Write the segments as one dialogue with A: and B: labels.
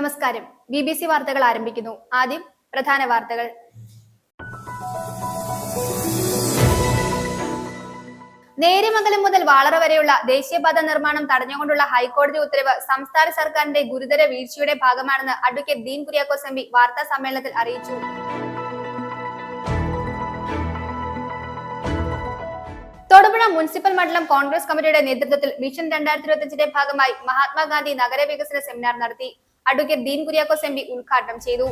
A: നമസ്കാരം. BBC വാർത്തകൾ ആരംഭിക്കുന്നു. ആദ്യം പ്രധാന വാർത്തകൾ. നേര്യമംഗലം മുതൽ വാളറ വരെയുള്ള ദേശീയപാത നിർമ്മാണം തടഞ്ഞുകൊണ്ടുള്ള ഹൈക്കോടതി ഉത്തരവ് സംസ്ഥാന സർക്കാരിന്റെ ഗുരുതര വീഴ്ചയുടെ ഭാഗമാണെന്ന് അഡ്വക്കേറ്റ് ഡീൻ കുര്യാക്കോസ് എം.പി. വാർത്താ സമ്മേളനത്തിൽ അറിയിച്ചു. തൊടുപുഴ മുനിസിപ്പൽ മണ്ഡലം കോൺഗ്രസ് കമ്മിറ്റിയുടെ നേതൃത്വത്തിൽ വിഷൻ 2025ന്റെ ഭാഗമായി മഹാത്മാഗാന്ധി നഗരവികസന സെമിനാർ നടത്തി. Advocate Dean Kuriakose MP. ഉദ്ഘാടനം ചെയ്തു.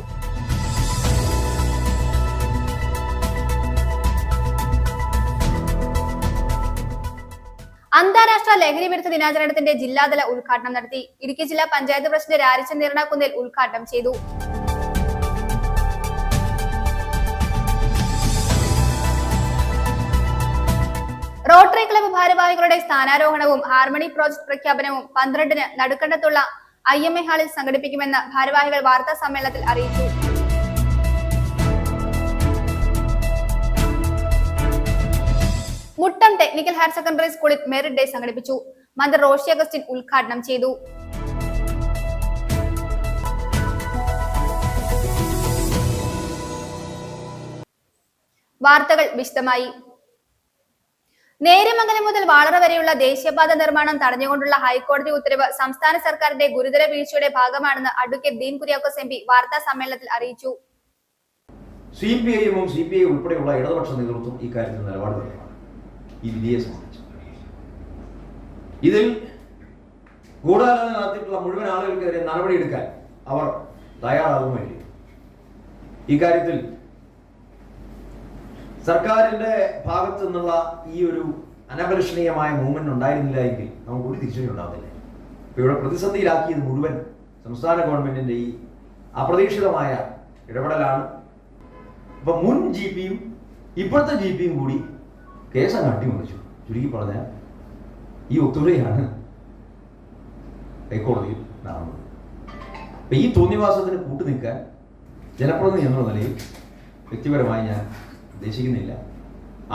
A: അന്താരാഷ്ട്ര ലഹരി വിരുദ്ധ ദിനാചരണത്തിന്റെ ജില്ലാതല ഉദ്ഘാടനം നടത്തി. ഇടുക്കി ജില്ലാ പഞ്ചായത്ത് പ്രസിഡന്റ് രാരിച്ചൻ നീർണാകുന്നേൽ ഉദ്ഘാടനം ചെയ്തു. റോട്ടറി ക്ലബ്ബ് ഭാരവാഹികളുടെ സ്ഥാനാരോഹണവും ഹാർമണി പ്രോജക്ട് പ്രഖ്യാപനവും 12-ന് നടുക്കണ്ടത്തുള്ള IMA ഹാളിൽ സംഘടിപ്പിക്കുമെന്ന് ഭാരവാഹികൾ വാർത്താ സമ്മേളനത്തിൽ അറിയിച്ചു. മുട്ടം ടെക്നിക്കൽ ഹയർ സെക്കൻഡറി സ്കൂളിൽ മെറിറ്റ് ഡേ സംഘടിപ്പിച്ചു. മന്ത്രി റോഷി അഗസ്റ്റിൻ ഉദ്ഘാടനം ചെയ്തു. വാർത്തകൾ വിശദമായി. നേര്യമംഗലം മുതൽ വാളറ വരെയുള്ള ദേശീയപാത നിർമ്മാണം തടഞ്ഞുകൊണ്ടുള്ള ഹൈക്കോടതി ഉത്തരവ് സംസ്ഥാന സർക്കാരിന്റെ ഗുരുതര വീഴ്ചയുടെ ഭാഗമാണെന്ന് അഡ്വക്കേറ്റ് ഡീൻ കുര്യാക്കോസ് എം.പി. വാർത്താ സമ്മേളനത്തിൽ അറിയിച്ചു.
B: CPIയും CPI ഉൾപ്പെടെയുള്ള ഇടതുപക്ഷ നേതൃത്വം ഇക്കാര്യത്തിൽ നിലപാട് തന്നെയാണ് ഈ വിധിയെ സംബന്ധിച്ച്. ഇതിൽ ഗൂഢാലോചന നടത്തിയിട്ടുള്ള മുഴുവൻ ആളുകൾക്കെതിരെ നടപടിയെടുക്കാൻ അവർ തയ്യാറാകുമല്ലേ? ഇക്കാര്യത്തിൽ സർക്കാരിന്റെ ഭാഗത്തു നിന്നുള്ള ഈ ഒരു അനപരിഷ്ണീയമായ മൂവ്മെന്റ് ഉണ്ടായിരുന്നില്ല എങ്കിൽ നമുക്ക് ഒരു തിരിച്ചടി ഉണ്ടാകുന്നില്ല. ഇപ്പൊ ഇവിടെ പ്രതിസന്ധിയിലാക്കിയത് മുഴുവൻ സംസ്ഥാന ഗവൺമെന്റിന്റെ ഈ അപ്രതീക്ഷിതമായ ഇടപെടലാണ്. ഇപ്പൊ മുൻ GPയും ഇപ്പോഴത്തെ GPയും കൂടി കേസങ്ങ് അട്ടിമറിച്ചു. ചുരുക്കി പറഞ്ഞാൽ ഈ ഒത്തുകളിയാണ് ഹൈക്കോടതിയിൽ നടന്നത്. അപ്പൊ ഈ തോന്നിവാസത്തിന് കൂട്ടുനിൽക്കാൻ ജനപ്രതിനിധി എന്നുള്ള നിലയിൽ വ്യക്തിപരമായി ഞാൻ ഉദ്ദേശിക്കുന്നില്ല.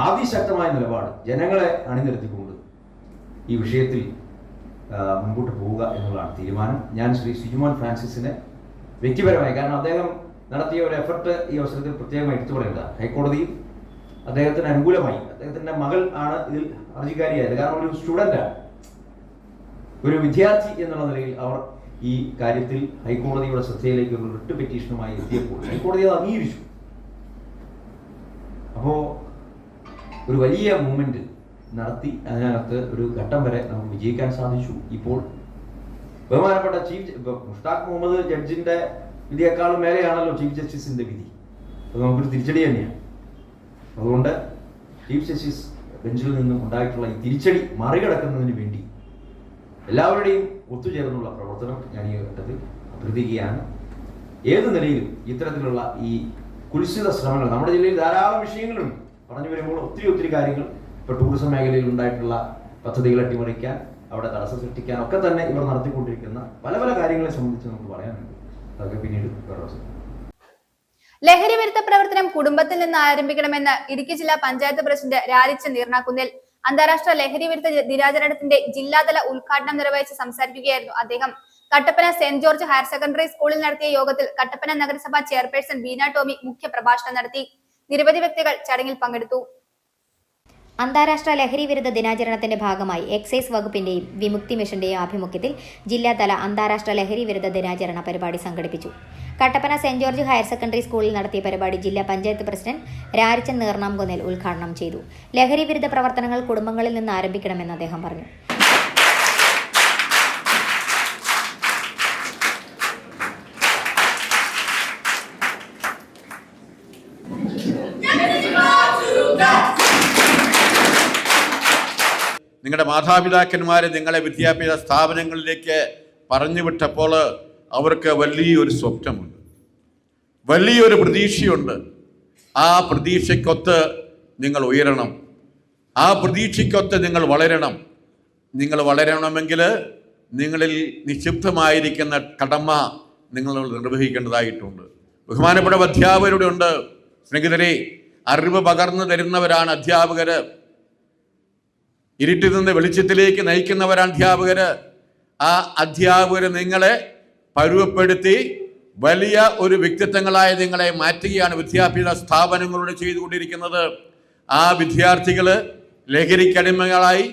B: അതിശക്തമായ നിലപാട് ജനങ്ങളെ അണിനിരത്തിക്കൊണ്ട് ഈ വിഷയത്തിൽ മുൻപോട്ട് പോവുക എന്നുള്ളതാണ് തീരുമാനം. ഞാൻ ശ്രീ സിജുമോൻ ഫ്രാൻസിസിനെ വ്യക്തിപരമായി, കാരണം അദ്ദേഹം നടത്തിയ ഒരു എഫർട്ട് ഈ അവസരത്തിൽ പ്രത്യേകമായി എടുത്തു പറയേണ്ടതാണ്. ഹൈക്കോടതിയിൽ അദ്ദേഹത്തിന് അനുകൂലമായി, അദ്ദേഹത്തിന്റെ മകൾ ആണ് ഇതിൽ ഹർജിക്കാരിയായത്. കാരണം ഒരു സ്റ്റുഡൻ്റാണ്, ഒരു വിദ്യാർത്ഥി എന്നുള്ള നിലയിൽ അവർ ഈ കാര്യത്തിൽ ഹൈക്കോടതിയുടെ ശ്രദ്ധയിലേക്ക് ഒരു റിട്ട് പെറ്റീഷനുമായി എത്തിയപ്പോൾ ഹൈക്കോടതി അത് അംഗീകരിച്ചു. അപ്പോൾ ഒരു വലിയ മൂവ്മെന്റ് നടത്തി അതിനകത്ത് ഒരു ഘട്ടം വരെ നമുക്ക് വിജയിക്കാൻ സാധിച്ചു. ഇപ്പോൾ ബഹുമാനപ്പെട്ട മുഷ്താഖ് മുഹമ്മദ് ജഡ്ജിന്റെ വിധിയേക്കാളും മേലെയാണല്ലോ ചീഫ് ജസ്റ്റിസിന്റെ വിധി. അത് നമുക്കൊരു തിരിച്ചടി തന്നെയാണ്. അതുകൊണ്ട് ചീഫ് ജസ്റ്റിസ് ബെഞ്ചിൽ നിന്നും ഉണ്ടായിട്ടുള്ള ഈ തിരിച്ചടി മറികടക്കുന്നതിന് വേണ്ടി എല്ലാവരുടെയും ഒത്തുചേർന്നുള്ള പ്രവർത്തനം ഞാൻ ഈ ഘട്ടത്തിൽ അഭ്യർത്ഥിക്കുകയാണ്. ഏത് നിലയിലും ഇത്തരത്തിലുള്ള ഈ കുൽസിത ശ്രമങ്ങൾ നമ്മുടെ ജില്ലയിൽ ധാരാളം വിഷയങ്ങളുണ്ട്. പറഞ്ഞു വരുമ്പോൾ ഒത്തിരി കാര്യങ്ങൾ ഇപ്പോൾ ടൂറിസം മേഖലയിൽ ഉണ്ടായിട്ടുള്ള പദ്ധതികൾ അട്ടിമറിക്കാൻ, അവിടെ തടസ്സം സൃഷ്ടിക്കാൻ ഒക്കെ തന്നെ ഇവർ നടത്തിക്കൊണ്ടിരിക്കുന്ന പല കാര്യങ്ങളെ സംബന്ധിച്ച് നമുക്ക് പറയാനുണ്ട്. അതൊക്കെ പിന്നീട്
A: ലഹരി വിരുദ്ധ പ്രവർത്തനം കുടുംബത്തിൽ നിന്ന് ആരംഭിക്കണമെന്ന് ഇടുക്കി ജില്ലാ പഞ്ചായത്ത് പ്രസിഡന്റ് രാരിച്ചൻ നീർണാകുന്നേൽ അന്താരാഷ്ട്ര ലഹരി വിരുദ്ധ ദിനാചരണത്തിന്റെ ജില്ലാതല ഉദ്ഘാടനം നിർവഹിച്ച് സംസാരിക്കുകയായിരുന്നു അദ്ദേഹം. Kattappana saint George higher secondary സ്കൂളിൽ നടത്തിയ യോഗത്തിൽ കട്ടപ്പന നഗരസഭാ ചെയർപേഴ്സൺ ബീന ടോമി മുഖ്യ പ്രഭാഷണം നടത്തി. നിരവധി വ്യക്തികൾ ചടങ്ങിൽ പങ്കെടുത്തു.
C: അന്താരാഷ്ട്ര ലഹരി വിരുദ്ധ ദിനാചരണത്തിന്റെ ഭാഗമായി എക്സൈസ് വകുപ്പിന്റെയും വിമുക്തി മിഷന്റെയും ആഭിമുഖ്യത്തിൽ ജില്ലാതല അന്താരാഷ്ട്ര ലഹരി വിരുദ്ധ ദിനാചരണ പരിപാടി സംഘടിപ്പിച്ചു. Kattappana saint George higher secondary സ്കൂളിൽ നടത്തിയ പരിപാടി ജില്ലാ പഞ്ചായത്ത് പ്രസിഡന്റ് രാരിച്ചൻ നീർണാകുന്നേൽ ഉദ്ഘാടനം ചെയ്തു. ലഹരി വിരുദ്ധ പ്രവർത്തനങ്ങൾ കുടുംബങ്ങളിൽ നിന്ന് ആരംഭിക്കണമെന്ന് അദ്ദേഹം പറഞ്ഞു.
D: നിങ്ങളുടെ മാതാപിതാക്കന്മാരെ നിങ്ങളെ വിദ്യാഭ്യാസ സ്ഥാപനങ്ങളിലേക്ക് പറഞ്ഞു വിട്ടപ്പോൾ അവർക്ക് വലിയൊരു സ്വപ്നമുണ്ട്, വലിയൊരു പ്രതീക്ഷയുണ്ട്. ആ പ്രതീക്ഷയ്ക്കൊത്ത് നിങ്ങൾ ഉയരണം, ആ പ്രതീക്ഷയ്ക്കൊത്ത് നിങ്ങൾ വളരണം. നിങ്ങൾ വളരണമെങ്കിൽ നിങ്ങളിൽ നിക്ഷിപ്തമായിരിക്കുന്ന കടമ നിങ്ങൾ നിർവഹിക്കേണ്ടതായിട്ടുണ്ട്. ബഹുമാനപ്പെട്ട അധ്യാപകരുടെ ഉണ്ട്. സ്നേഹിതരെ, അറിവ് പകർന്നു തരുന്നവരാണ് അധ്യാപകർ. ഇരുട്ടിൽ നിന്ന് വെളിച്ചത്തിലേക്ക് നയിക്കുന്നവരാണ് അധ്യാപകർ. ആ അധ്യാപകർ നിങ്ങളെ പരുവപ്പെടുത്തി വലിയ ഒരു വ്യക്തിത്വങ്ങളായ നിങ്ങളെ മാറ്റുകയാണ് വിദ്യാഭ്യാസ സ്ഥാപനങ്ങളോട് ചെയ്തുകൊണ്ടിരിക്കുന്നത്. ആ വിദ്യാർത്ഥികൾ ലഹരിക്കടിമകളായി,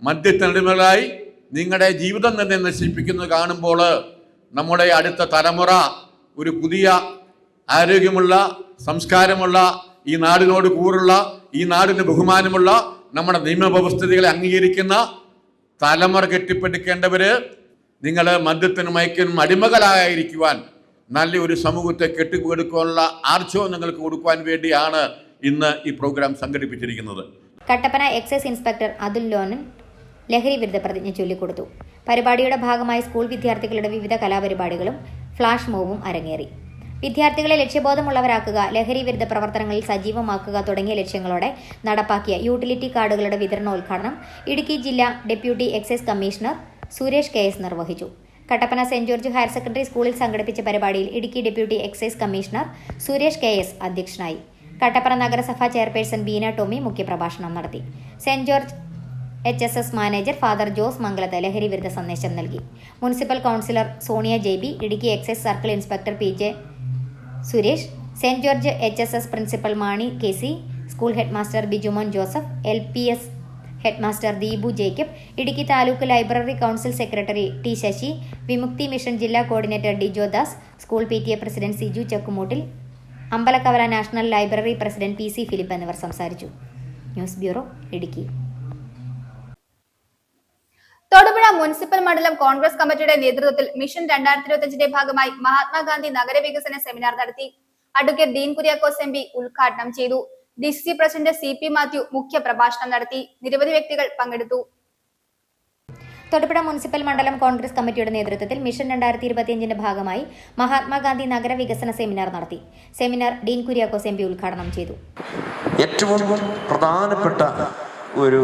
D: മദ്യത്തിനടിമകളായി നിങ്ങളുടെ ജീവിതം തന്നെ നശിപ്പിക്കുന്നത് കാണുമ്പോൾ നമ്മുടെ അടുത്ത തലമുറ ഒരു പുതിയ ആരോഗ്യമുള്ള, സംസ്കാരമുള്ള, ഈ നാടിനോട് കൂറുള്ള, ഈ നാടിന് ബഹുമാനമുള്ള, നമ്മുടെ നിയമവ്യവസ്ഥിതികളെ അംഗീകരിക്കുന്ന തലമുറ കെട്ടിപ്പടുക്കേണ്ടവര് നിങ്ങൾ മദ്യത്തിനും മയക്കിനും അടിമകളായിരിക്കുവാൻ നല്ലൊരു സമൂഹത്തെ കെട്ടിക്കൊടുക്കാനുള്ള ആർജവം നിങ്ങൾക്ക് കൊടുക്കുവാൻ വേണ്ടിയാണ് ഇന്ന് ഈ പ്രോഗ്രാം സംഘടിപ്പിച്ചിരിക്കുന്നത്.
C: കട്ടപ്പന എക്സൈസ് ഇൻസ്പെക്ടർ അതുൽ ലോനൻ ലഹരി വിരുദ്ധ പ്രതിജ്ഞ ചൊല്ലിക്കൊടുത്തു. പരിപാടിയുടെ ഭാഗമായി സ്കൂൾ വിദ്യാർത്ഥികളുടെ വിവിധ കലാപരിപാടികളും ഫ്ലാഷ് മോബും അരങ്ങേറി. വിദ്യാർത്ഥികളെ ലക്ഷ്യബോധമുള്ളവരാക്കുക, ലഹരി വിരുദ്ധ പ്രവർത്തനങ്ങളിൽ സജീവമാക്കുക തുടങ്ങിയ ലക്ഷ്യങ്ങളോടെ നടപ്പാക്കിയ യൂട്ടിലിറ്റി കാർഡുകളുടെ വിതരണോദ്ഘാടനം ഇടുക്കി ജില്ലാ deputy excise commissioner Suresh KS നിർവഹിച്ചു. Kattappana saint George higher secondary സ്കൂളിൽ സംഘടിപ്പിച്ച പരിപാടിയിൽ Idukki deputy excise commissioner Suresh KS അധ്യക്ഷനായി. കട്ടപ്പന നഗരസഭാ ചെയർപേഴ്സൺ ബീന ടോമി മുഖ്യപ്രഭാഷണം നടത്തി. Saint George HSS manager father Jose Mangalath ലഹരി വിരുദ്ധ സന്ദേശം നൽകി. Municipal councillor Sonia JB, Idukki excise circle inspector PJ Suresh, saint George HSS principal Mani KC, school headmaster Bijumon Joseph, LPS headmaster Deepu Jacob, Idukki taluk library council secretary T Sasi, വിമുക്തി mission ജില്ലാ coordinator Dijo Das, school PTA president Siju Chakkumoottil, Ambalakkavala national library president PC Philip എന്നിവർ സംസാരിച്ചു. News bureau, Idukki.
A: Thodupuzha municipal മണ്ഡലം കോൺഗ്രസ് കമ്മിറ്റിയുടെ നേതൃത്വത്തിൽ mission 2025ന്റെ ഭാഗമായി Mahatma Gandhi നഗരവികസന seminar നടത്തി. Advocate Dean Kuriakose MP ഉദ്ഘാടനം ചെയ്തു. DCC പ്രസിഡന്റ് CP മാത്യു മുഖ്യ പ്രഭാഷണം നടത്തി. നിരവധി വ്യക്തികൾ പങ്കെടുത്തു.
C: തൊടുപുഴ മുനിസിപ്പൽ മണ്ഡലം കോൺഗ്രസ് കമ്മിറ്റിയുടെ നേതൃത്വത്തിൽ മിഷൻ 2025ന്റെ ഭാഗമായി മഹാത്മാഗാന്ധി നഗരവികസന സെമിനാർ നടത്തി. സെമിനാർ ഡീൻ കുര്യാക്കോസ് MP ഉദ്ഘാടനം ചെയ്തു.
E: ഏറ്റവും പ്രധാനപ്പെട്ട ഒരു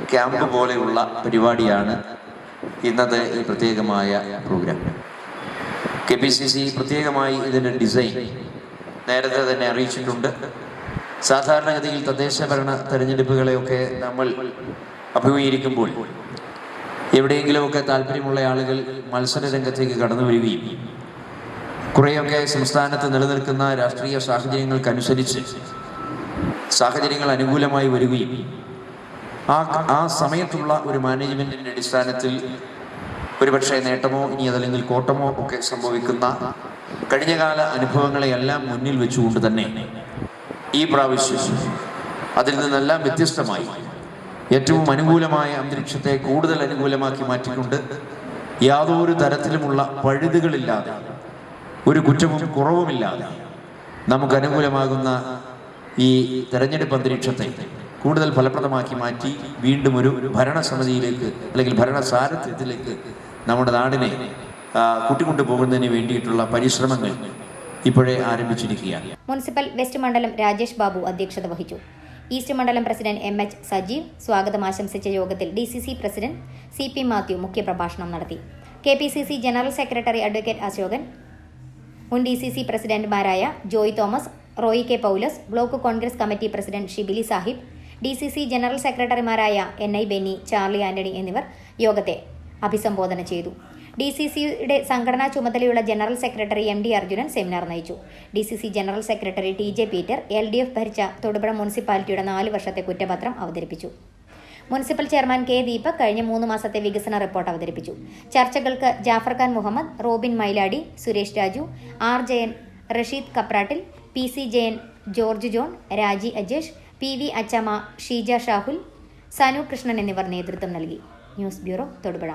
E: ക്യാമ്പ് പോലെയുള്ള പരിപാടിയാണ് ഇന്നത്തെ ഈ പ്രത്യേകമായ പ്രോഗ്രാം. KPCC പ്രത്യേകമായി ഇതിൻ്റെ ഡിസൈൻ നേരത്തെ തന്നെ അറിയിച്ചിട്ടുണ്ട്. സാധാരണഗതിയിൽ തദ്ദേശ ഭരണ തെരഞ്ഞെടുപ്പുകളെയൊക്കെ നമ്മൾ അഭിമുഖീകരിക്കുമ്പോൾ എവിടെയെങ്കിലുമൊക്കെ താല്പര്യമുള്ള ആളുകൾ മത്സര രംഗത്തേക്ക് കടന്നു വരികയും കുറേയൊക്കെ സംസ്ഥാനത്ത് നിലനിൽക്കുന്ന രാഷ്ട്രീയ സാഹചര്യങ്ങൾക്കനുസരിച്ച് സാഹചര്യങ്ങൾ അനുകൂലമായി വരികയും ആ സമയത്തുള്ള ഒരു മാനേജ്മെന്റിന്റെ അടിസ്ഥാനത്തിൽ ഒരുപക്ഷെ നേട്ടമോ ഇനി അതല്ലെങ്കിൽ കോട്ടമോ ഒക്കെ സംഭവിക്കുന്ന കഴിഞ്ഞകാല അനുഭവങ്ങളെയെല്ലാം മുന്നിൽ വെച്ചുകൊണ്ട് തന്നെ ഈ പ്രാവശ്യം അതിൽ നിന്നെല്ലാം വ്യത്യസ്തമായി ഏറ്റവും അനുകൂലമായ അന്തരീക്ഷത്തെ കൂടുതൽ അനുകൂലമാക്കി മാറ്റിക്കൊണ്ട് യാതൊരു തരത്തിലുമുള്ള പഴുതുകളില്ലാതെ ഒരു കുറ്റവും കുറവുമില്ലാതെ നമുക്ക് അനുകൂലമാകുന്ന ഈ തെരഞ്ഞെടുപ്പ് അന്തരീക്ഷത്തെ കൂടുതൽ ഫലപ്രദമാക്കി മാറ്റി വീണ്ടും ഒരു ഭരണസമിതിയിലേക്ക് അല്ലെങ്കിൽ ഭരണസാരഥ്യത്തിലേക്ക് നമ്മുടെ നാടിനെ കൂട്ടിക്കൊണ്ടു പോകുന്നതിന് വേണ്ടിയിട്ടുള്ള പരിശ്രമങ്ങൾ ഇപ്പോഴേ ആരംഭിച്ചിരിക്കുകയാണ്.
C: മുനിസിപ്പൽ വെസ്റ്റ് മണ്ഡലം രാജേഷ് ബാബു അധ്യക്ഷത വഹിച്ചു. ഈസ്റ്റ് മണ്ഡലം പ്രസിഡന്റ് MH സജീവ് സ്വാഗതം ആശംസിച്ച യോഗത്തിൽ DCC പ്രസിഡന്റ് CP മാത്യു മുഖ്യപ്രഭാഷണം നടത്തി. KPCC general secretary advocate Ashokan, മുൻ DCC പ്രസിഡന്റുമാരായ Joy Thomas, Roy K Paulose, block Congress committee president Shibili Sahib, DCC general സെക്രട്ടറിമാരായ NI ബെന്നി, ചാർലി ആന്റണി എന്നിവർ യോഗത്തെ അഭിസംബോധന ചെയ്തു. DCCയുടെ സംഘടനാ ചുമതലയുള്ള general secretary MD Arjunan seminar നയിച്ചു. DCC general secretary TJ Peter LDF ഭരിച്ച തൊടുപുഴ മുനിസിപ്പാലിറ്റിയുടെ 4 വർഷത്തെ കുറ്റപത്രം അവതരിപ്പിച്ചു. മുനിസിപ്പൽ ചെയർമാൻ K ദീപക് കഴിഞ്ഞ 3 മാസത്തെ വികസന റിപ്പോർട്ട് അവതരിപ്പിച്ചു. ചർച്ചകൾക്ക് Jafar Khan Muhammad, Robin Mailadi, Suresh Raju, R Jayan, Rasheed കപ്രാട്ടിൽ, PC Jayan, George John, രാജി അജേഷ്, PV അച്ചമ്മ, ഷീജ ഷാഹുൽ, സനു കൃഷ്ണൻ എന്നിവർ നേതൃത്വം നൽകി. News bureau, Thodupuzha.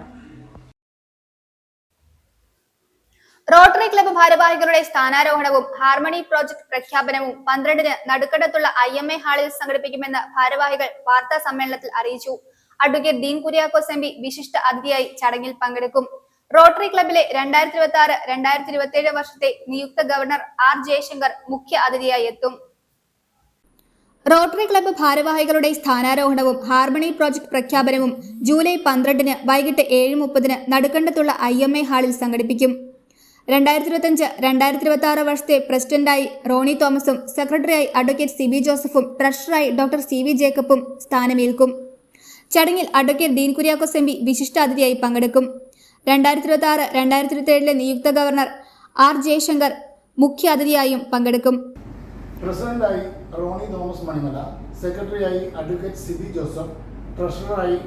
A: Rotary club ഭാരവാഹികളുടെ സ്ഥാനാരോഹണവും ഹാർമണി പ്രോജക്ട് പ്രഖ്യാപനവും 12-ന് നടുക്കടത്തുള്ള IMA ഹാളിൽ സംഘടിപ്പിക്കുമെന്ന് ഭാരവാഹികൾ വാർത്താ സമ്മേളനത്തിൽ അറിയിച്ചു. അഡ്വക്കേറ്റ് ഡീൻ കുര്യാക്കോസ് MP വിശിഷ്ട അതിഥിയായി ചടങ്ങിൽ പങ്കെടുക്കും. റോട്ടറി ക്ലബ്ബിലെ 2026-2027 വർഷത്തെ നിയുക്ത ഗവർണർ R ജയശങ്കർ മുഖ്യ അതിഥിയായി എത്തും. റോട്ടറി ക്ലബ്ബ് ഭാരവാഹികളുടെ സ്ഥാനാരോഹണവും ഹാർമണി പ്രോജക്ട് പ്രഖ്യാപനവും ജൂലൈ 12-ന് വൈകിട്ട് 7:30-ന് നടുക്കണ്ടത്തുള്ള IMA ഹാളിൽ സംഘടിപ്പിക്കും. 2025-2026 വർഷത്തെ പ്രസിഡന്റായി റോണി തോമസും സെക്രട്ടറിയായി അഡ്വക്കേറ്റ് CB ജോസഫും ട്രഷററായി ഡോക്ടർ CV ജേക്കബും സ്ഥാനമേൽക്കും. ചടങ്ങിൽ അഡ്വക്കേറ്റ് ഡീൻ കുര്യാക്കോസ് MP വിശിഷ്ട അതിഥിയായി പങ്കെടുക്കും. 2026-2027 നിയുക്ത ഗവർണർ ആർ ജയശങ്കർ മുഖ്യ അതിഥിയായും പങ്കെടുക്കും.
F: പ്രസിഡന്റായി റോണി തോമസ് മണിമല, സെക്രട്ടറിയായി അഡ്വക്കേറ്റ് സിബി ജോസഫ്, ട്രഷററായി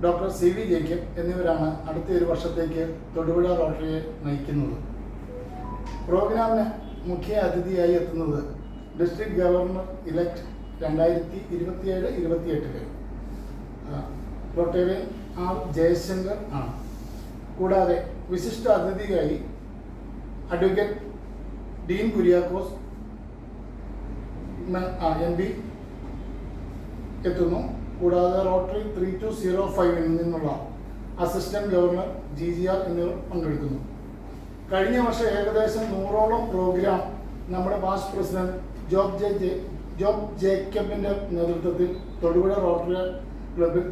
F: ഡോക്ടർ CV ജേക്കബ് എന്നിവരാണ് അടുത്ത ഒരു വർഷത്തേക്ക് തൊടുപുഴ റോട്ടറിയെ നയിക്കുന്നത്. പ്രോഗ്രാമിന് മുഖ്യ അതിഥിയായി എത്തുന്നത് district governor elect 2027-28 Rotarian R Jayashankar ആണ്. കൂടാതെ വിശിഷ്ട അതിഥിയായി അഡ്വക്കേറ്റ് ഡീൻ കുര്യാക്കോസ് MP എത്തുന്നു. കൂടാതെ റോട്ടറി 3205 നിന്നുള്ള അസിസ്റ്റന്റ് ഗവർണർ GGR എന്നിവർ പങ്കെടുക്കുന്നു. കഴിഞ്ഞ വർഷം ഏകദേശം 100ഓളം പ്രോഗ്രാം നമ്മുടെ പാസ്റ്റ് പ്രസിഡന്റ് ജോബ് ജേക്കബിൻ്റെ നേതൃത്വത്തിൽ തൊടുപുഴ റോട്ടറി ക്ലബിൽ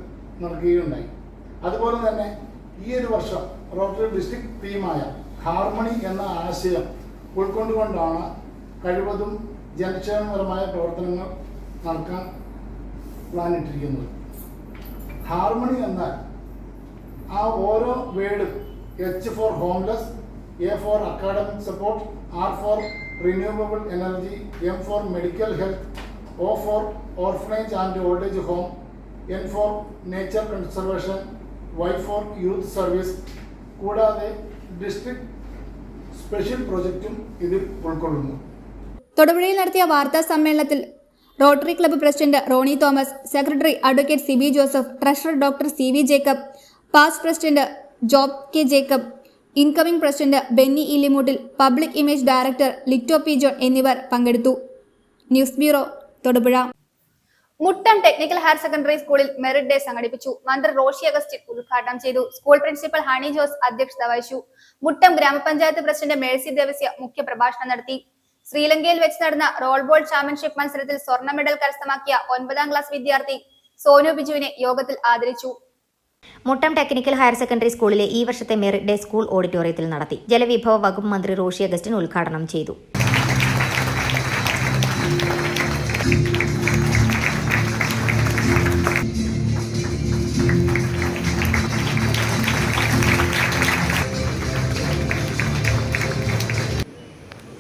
F: നടക്കുകയുണ്ടായി. അതുപോലെ തന്നെ ഈ ഒരു വർഷം റോട്ടറി ഡിസ്ട്രിക്ട് തീമായ ഹാർമണി എന്ന ആശയം ഉൾക്കൊണ്ടുകൊണ്ടാണ് കഴിവതും ജനക്ഷേമപരമായ പ്രവർത്തനങ്ങൾ നടക്കാൻ പ്ലാനിട്ടിരിക്കുന്നത്. ഹാർമണി എന്നാൽ ആ ഓരോ വേർഡും H for homeless, A for academic support, R for renewable energy, M for medical health, O for orphanage and old age home, N for nature conservation, Y for youth service, കൂടാതെ district special പ്രൊജക്റ്റും ഇതിൽ ഉൾക്കൊള്ളുന്നു.
A: തൊടുപുഴയിൽ നടത്തിയ വാർത്താ സമ്മേളനത്തിൽ rotary club president Roni Thomas, secretary advocate Sibi Joseph, treasurer doctor CV Jacob, past president Job K Jacob, incoming president Benny Illimoottil, public image director Lito P John എന്നിവർ പങ്കെടുത്തു. News bureau, Thodupuzha. Muttom technical higher secondary സ്കൂളിൽ മെറിറ്റ് ഡേ സംഘടിപ്പിച്ചു. മന്ത്രി Roshy Augustine ഉദ്ഘാടനം ചെയ്തു. School principal honey Jose അധ്യക്ഷത വഹിച്ചു. മുട്ടം ഗ്രാമപഞ്ചായത്ത് പ്രസിഡന്റ് മേഴ്സി ദേവസ്യ മുഖ്യപ്രഭാഷണം നടത്തി. ശ്രീലങ്കയിൽ വെച്ച് നടന്ന റോൾ ബോൾ ചാമ്പ്യൻഷിപ്പ് മത്സരത്തിൽ സ്വർണ്ണ മെഡൽ കരസ്ഥമാക്കിയ 9ാം ക്ലാസ് വിദ്യാർത്ഥി സോനു ബിജുവിനെ യോഗത്തിൽ ആദരിച്ചു.
C: മുട്ടം ടെക്നിക്കൽ ഹയർ സെക്കൻഡറി സ്കൂളിലെ ഈ വർഷത്തെ മെറിറ്റ് ഡേ സ്കൂൾ ഓഡിറ്റോറിയത്തിൽ നടത്തി. ജലവിഭവ വകുപ്പ് മന്ത്രി റോഷി അഗസ്റ്റിൻ ഉദ്ഘാടനം ചെയ്തു.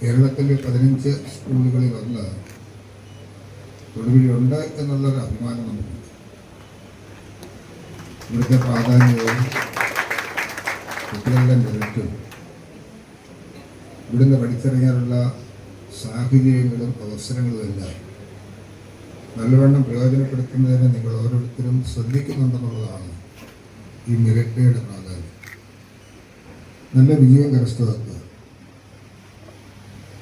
G: കേരളത്തിലെ 15 സ്കൂളുകളിൽ ഒന്ന് തൊടുപുഴയുണ്ട് എന്നുള്ളൊരു അഭിമാനം നമുക്കുണ്ട്. ഇവിടുത്തെ പ്രാധാന്യവും കുട്ടികളുടെ മെറിറ്റും ഇവിടുന്ന് പഠിച്ചിറങ്ങാനുള്ള സാഹചര്യങ്ങളും അവസരങ്ങളും എല്ലാം നല്ലവണ്ണം പ്രയോജനപ്പെടുത്തുന്നതിന് നിങ്ങൾ ഓരോരുത്തരും ശ്രദ്ധിക്കുന്നുണ്ടെന്നുള്ളതാണ് ഈ മെറിറ്റയുടെ പ്രാധാന്യം. നല്ല വിജയം കരസ്ഥമാക്കുക.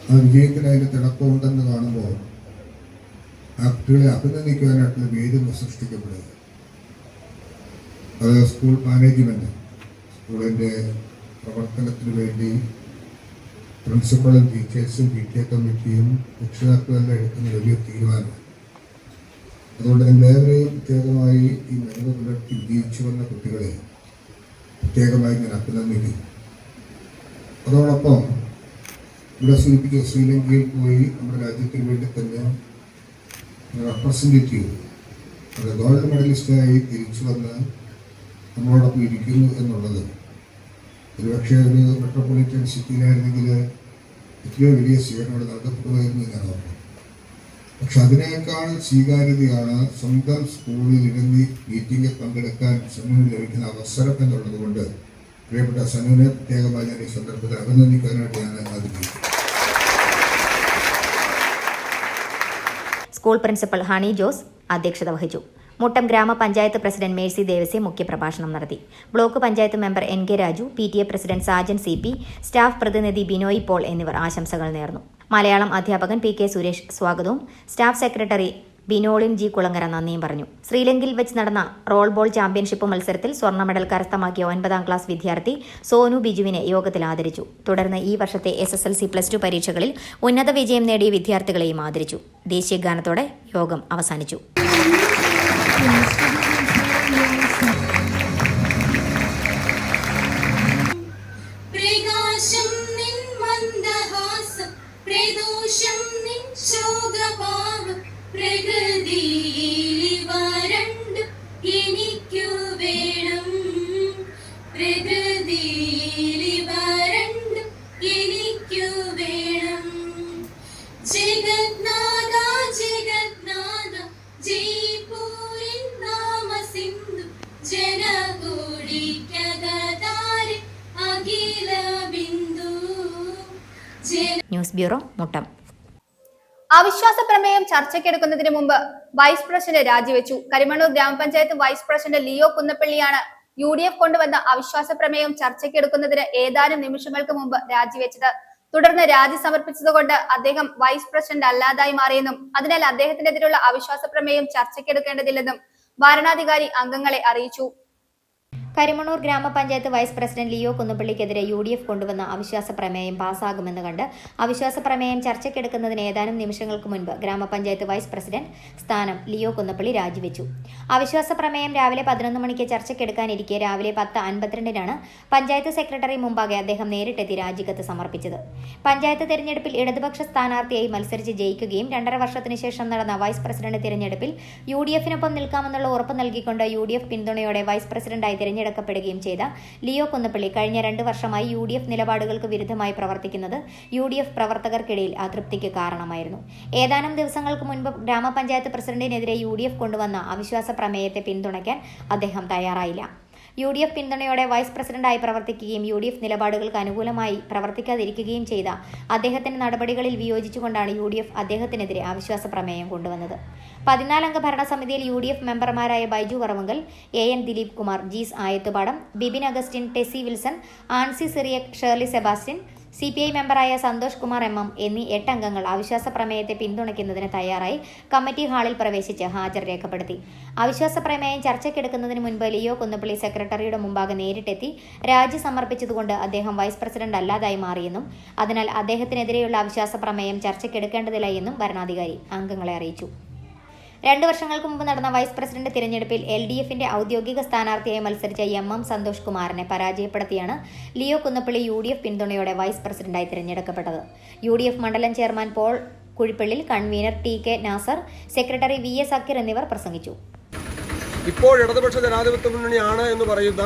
G: ആ വിജയത്തിന് അതിന് തിളക്കമുണ്ടെന്ന് കാണുമ്പോൾ ആ കുട്ടികളെ അഭിനന്ദിക്കുവാനായിട്ടുള്ള വേദി സൃഷ്ടിക്കപ്പെടുക. അത് സ്കൂൾ മാനേജ്മെൻറ്റ്, സ്കൂളിൻ്റെ പ്രവർത്തനത്തിന് വേണ്ടി പ്രിൻസിപ്പളും ടീച്ചേഴ്സും PTA കമ്മിറ്റിയും രക്ഷിതാക്കളെല്ലാം എടുക്കുന്ന വലിയ തീരുമാനമാണ്. അതുകൊണ്ട് നിങ്ങളേവരെയും പ്രത്യേകമായി ഈ മികവ് പുലർത്തി വിജയിച്ചു വന്ന കുട്ടികളെ പ്രത്യേകമായി ഞാൻ അഭിനന്ദിക്കുന്നു. അതോടൊപ്പം ഇവിടെ സൂചിപ്പിച്ച ശ്രീലങ്കയിൽ പോയി നമ്മുടെ രാജ്യത്തിന് വേണ്ടി തന്നെ റെപ്രസെൻറ്റേറ്റീവ്, അത് ഗോൾഡ് മെഡലിസ്റ്റായി തിരിച്ചു വന്ന് നമ്മളോടൊപ്പം ഇരിക്കുന്നു എന്നുള്ളത് ഒരുപക്ഷെ ഒരു മെട്രോപൊളിറ്റൻ സിറ്റിയിലായിരുന്നെങ്കിൽ എത്രയോ വലിയ സ്വീകരണങ്ങൾ നൽകപ്പെടുമായിരുന്നു ഞാൻ ഓർക്കുന്നു. പക്ഷെ അതിനേക്കാൾ സ്വീകാര്യതയാണ് സ്വന്തം സ്കൂളിൽ ഇരുന്ന് മീറ്റിങ്ങിൽ പങ്കെടുക്കാൻ സനുവിന് ലഭിക്കുന്ന അവസരം എന്നുള്ളത് കൊണ്ട് പ്രിയപ്പെട്ട സനുവിനെ പ്രത്യേകമായി ഞാൻ ഈ സന്ദർഭത്തിൽ അഭിനന്ദിക്കാനായിട്ട് ഞാൻ ആഗ്രഹിക്കുന്നു.
C: സ്കൂൾ പ്രിൻസിപ്പൽ ഹണി ജോസ് അധ്യക്ഷത വഹിച്ചു. മുട്ടം ഗ്രാമപഞ്ചായത്ത് പ്രസിഡന്റ് മേഴ്സി ദേവസ്യ മുഖ്യപ്രഭാഷണം നടത്തി. Block panchayat member NK Raju, PTA president Sajan CP, staff പ്രതിനിധി ബിനോയ് പോൾ എന്നിവർ ആശംസകൾ നേർന്നു. മലയാളം അധ്യാപകൻ PK സുരേഷ് സ്വാഗതവും സ്റ്റാഫ് സെക്രട്ടറി ബിനോളിൻ G കുളങ്ങര നന്ദിയും പറഞ്ഞു. ശ്രീലങ്കയിൽ വെച്ച് നടന്ന റോൾ ബോൾ ചാമ്പ്യൻഷിപ്പ് മത്സരത്തിൽ സ്വർണ്ണ മെഡൽ കരസ്ഥമാക്കിയ 9ാം ക്ലാസ് വിദ്യാർത്ഥി സോനു ബിജുവിനെ യോഗത്തിൽ ആദരിച്ചു. തുടർന്ന് ഈ വർഷത്തെ SSLC +2 പരീക്ഷകളിൽ ഉന്നത വിജയം നേടിയ വിദ്യാർത്ഥികളെയും ആദരിച്ചു. ദേശീയ ഗാനത്തോടെ യോഗം അവസാനിച്ചു.
H: പ്രകൃതി
C: ന്യൂസ് ബ്യൂറോ, മുട്ടം.
A: അവിശ്വാസ പ്രമേയം ചർച്ചയ്ക്കെടുക്കുന്നതിന് മുമ്പ് വൈസ് പ്രസിഡന്റ് രാജിവെച്ചു. കരിമണ്ണൂർ ഗ്രാമപഞ്ചായത്ത് വൈസ് പ്രസിഡന്റ് ലിയോ കുന്നപ്പള്ളിയാണ് UDF കൊണ്ടുവന്ന അവിശ്വാസ പ്രമേയം ചർച്ചയ്ക്കെടുക്കുന്നതിന് ഏതാനും നിമിഷങ്ങൾക്ക് മുമ്പ് രാജിവെച്ചത്. തുടർന്ന് രാജി സമർപ്പിച്ചതുകൊണ്ട് അദ്ദേഹം വൈസ് പ്രസിഡന്റ് അല്ലാതായി മാറിയെന്നും അതിനാൽ അദ്ദേഹത്തിനെതിരെയുള്ള അവിശ്വാസ പ്രമേയം ചർച്ചയ്ക്കെടുക്കേണ്ടതില്ലെന്നും വരണാധികാരി അംഗങ്ങളെ അറിയിച്ചു.
C: കരിമണ്ണൂർ ഗ്രാമപഞ്ചായത്ത് വൈസ് പ്രസിഡന്റ് ലിയോ കുന്നപ്പള്ളിക്കെതിരെ UDF കൊണ്ടുവന്ന അവിശ്വാസ പ്രമേയം പാസ്സാകുമെന്ന് കണ്ട് അവിശ്വാസ പ്രമേയം ചർച്ചയ്ക്കെടുക്കുന്നതിന് ഏതാനും നിമിഷങ്ങൾക്ക് മുൻപ് ഗ്രാമപഞ്ചായത്ത് വൈസ് പ്രസിഡന്റ് സ്ഥാനം ലിയോ കുന്നപ്പള്ളി രാജിവെച്ചു. അവിശ്വാസ പ്രമേയം രാവിലെ 11 മണിക്ക് ചർച്ചയ്ക്കെടുക്കാനിരിക്കെ രാവിലെ 10:52 പഞ്ചായത്ത് സെക്രട്ടറി മുമ്പാകെ അദ്ദേഹം നേരിട്ടെത്തി രാജിക്കത്ത് സമർപ്പിച്ചത്. പഞ്ചായത്ത് തെരഞ്ഞെടുപ്പിൽ ഇടതുപക്ഷ സ്ഥാനാർത്ഥിയായി മത്സരിച്ച് ജയിക്കുകയും 2.5 വർഷത്തിന് ശേഷം നടന്ന വൈസ് പ്രസിഡന്റ് തിരഞ്ഞെടുപ്പിൽ UDF-നൊപ്പം നിൽക്കാമെന്നുള്ള ഉറപ്പ് നൽകിക്കൊണ്ട് UDF പിന്തുണയോടെ വൈസ് പ്രസിഡന്റായി തിരഞ്ഞെടുക്കപ്പെടുകയും ചെയ്ത ലിയോ കുന്നപ്പള്ളി കഴിഞ്ഞ 2 വർഷമായി UDF നിലപാടുകൾക്ക് വിരുദ്ധമായി പ്രവർത്തിക്കുന്നത് UDF പ്രവർത്തകർക്കിടയിൽ അതൃപ്തിക്ക് കാരണമായിരുന്നു. ഏതാനും ദിവസങ്ങൾക്ക് മുൻപ് ഗ്രാമപഞ്ചായത്ത് പ്രസിഡന്റിനെതിരെ UDF കൊണ്ടുവന്ന അവിശ്വാസ പ്രമേയത്തെ പിന്തുണയ്ക്കാൻ അദ്ദേഹം തയ്യാറായില്ല. UDF പിന്തുണയോടെ വൈസ് പ്രസിഡന്റായി പ്രവർത്തിക്കുകയും UDF നിലപാടുകൾക്ക് അനുകൂലമായി പ്രവർത്തിക്കാതിരിക്കുകയും ചെയ്ത അദ്ദേഹത്തിന്റെ നടപടികളിൽ വിയോജിച്ചുകൊണ്ടാണ് UDF അദ്ദേഹത്തിനെതിരെ അവിശ്വാസ പ്രമേയം കൊണ്ടുവന്നത്. 14-അംഗ ഭരണസമിതിയിൽ UDF മെമ്പർമാരായ Baiju Varavankal, AN Dileep Kumar, Jees Ayathupadam, Bibin Augustine, Tessy Wilson, Ancy Cyriac, Shirley Sebastian, CPI മെമ്പറായ സന്തോഷ് കുമാർ MM എന്നീ 8 അംഗങ്ങൾ അവിശ്വാസ പ്രമേയത്തെ പിന്തുണയ്ക്കുന്നതിന് തയ്യാറായി കമ്മിറ്റി ഹാളിൽ പ്രവേശിച്ച് ഹാജർ രേഖപ്പെടുത്തി. അവിശ്വാസ പ്രമേയം ചർച്ചയ്ക്കെടുക്കുന്നതിന് മുൻപ് ലിയോ കുന്നപ്പള്ളി സെക്രട്ടറിയുടെ മുമ്പാകെ നേരിട്ടെത്തി രാജി സമർപ്പിച്ചതുകൊണ്ട് അദ്ദേഹം വൈസ് പ്രസിഡന്റ് അല്ലാതായി മാറിയെന്നും അതിനാൽ അദ്ദേഹത്തിനെതിരെയുള്ള അവിശ്വാസ പ്രമേയം ചർച്ചയ്ക്കെടുക്കേണ്ടതില്ല എന്നും ഭരണാധികാരി അംഗങ്ങളെ അറിയിച്ചു. 2 വർഷങ്ങൾക്ക് മുമ്പ് നടന്ന വൈസ് പ്രസിഡന്റ് തിരഞ്ഞെടുപ്പിൽ LDF-ന്റെ ഔദ്യോഗിക സ്ഥാനാർത്ഥിയായി മത്സരിച്ച MM സന്തോഷ് കുമാറിനെ പരാജയപ്പെടുത്തിയാണ് ലിയോ കുന്നപ്പള്ളി UDF പിന്തുണയോടെ വൈസ് പ്രസിഡന്റായി തിരഞ്ഞെടുക്കപ്പെട്ടത്. UDF മണ്ഡലം chairman Paul Kuzhippallil, convener TK Nasar, secretary VS Akkir എന്നിവർ പ്രസംഗിച്ചു.
H: ഇപ്പോൾ ഇടതുപക്ഷ ജനാധിപത്യ മുന്നണിയാണ് എന്ന് പറയുന്ന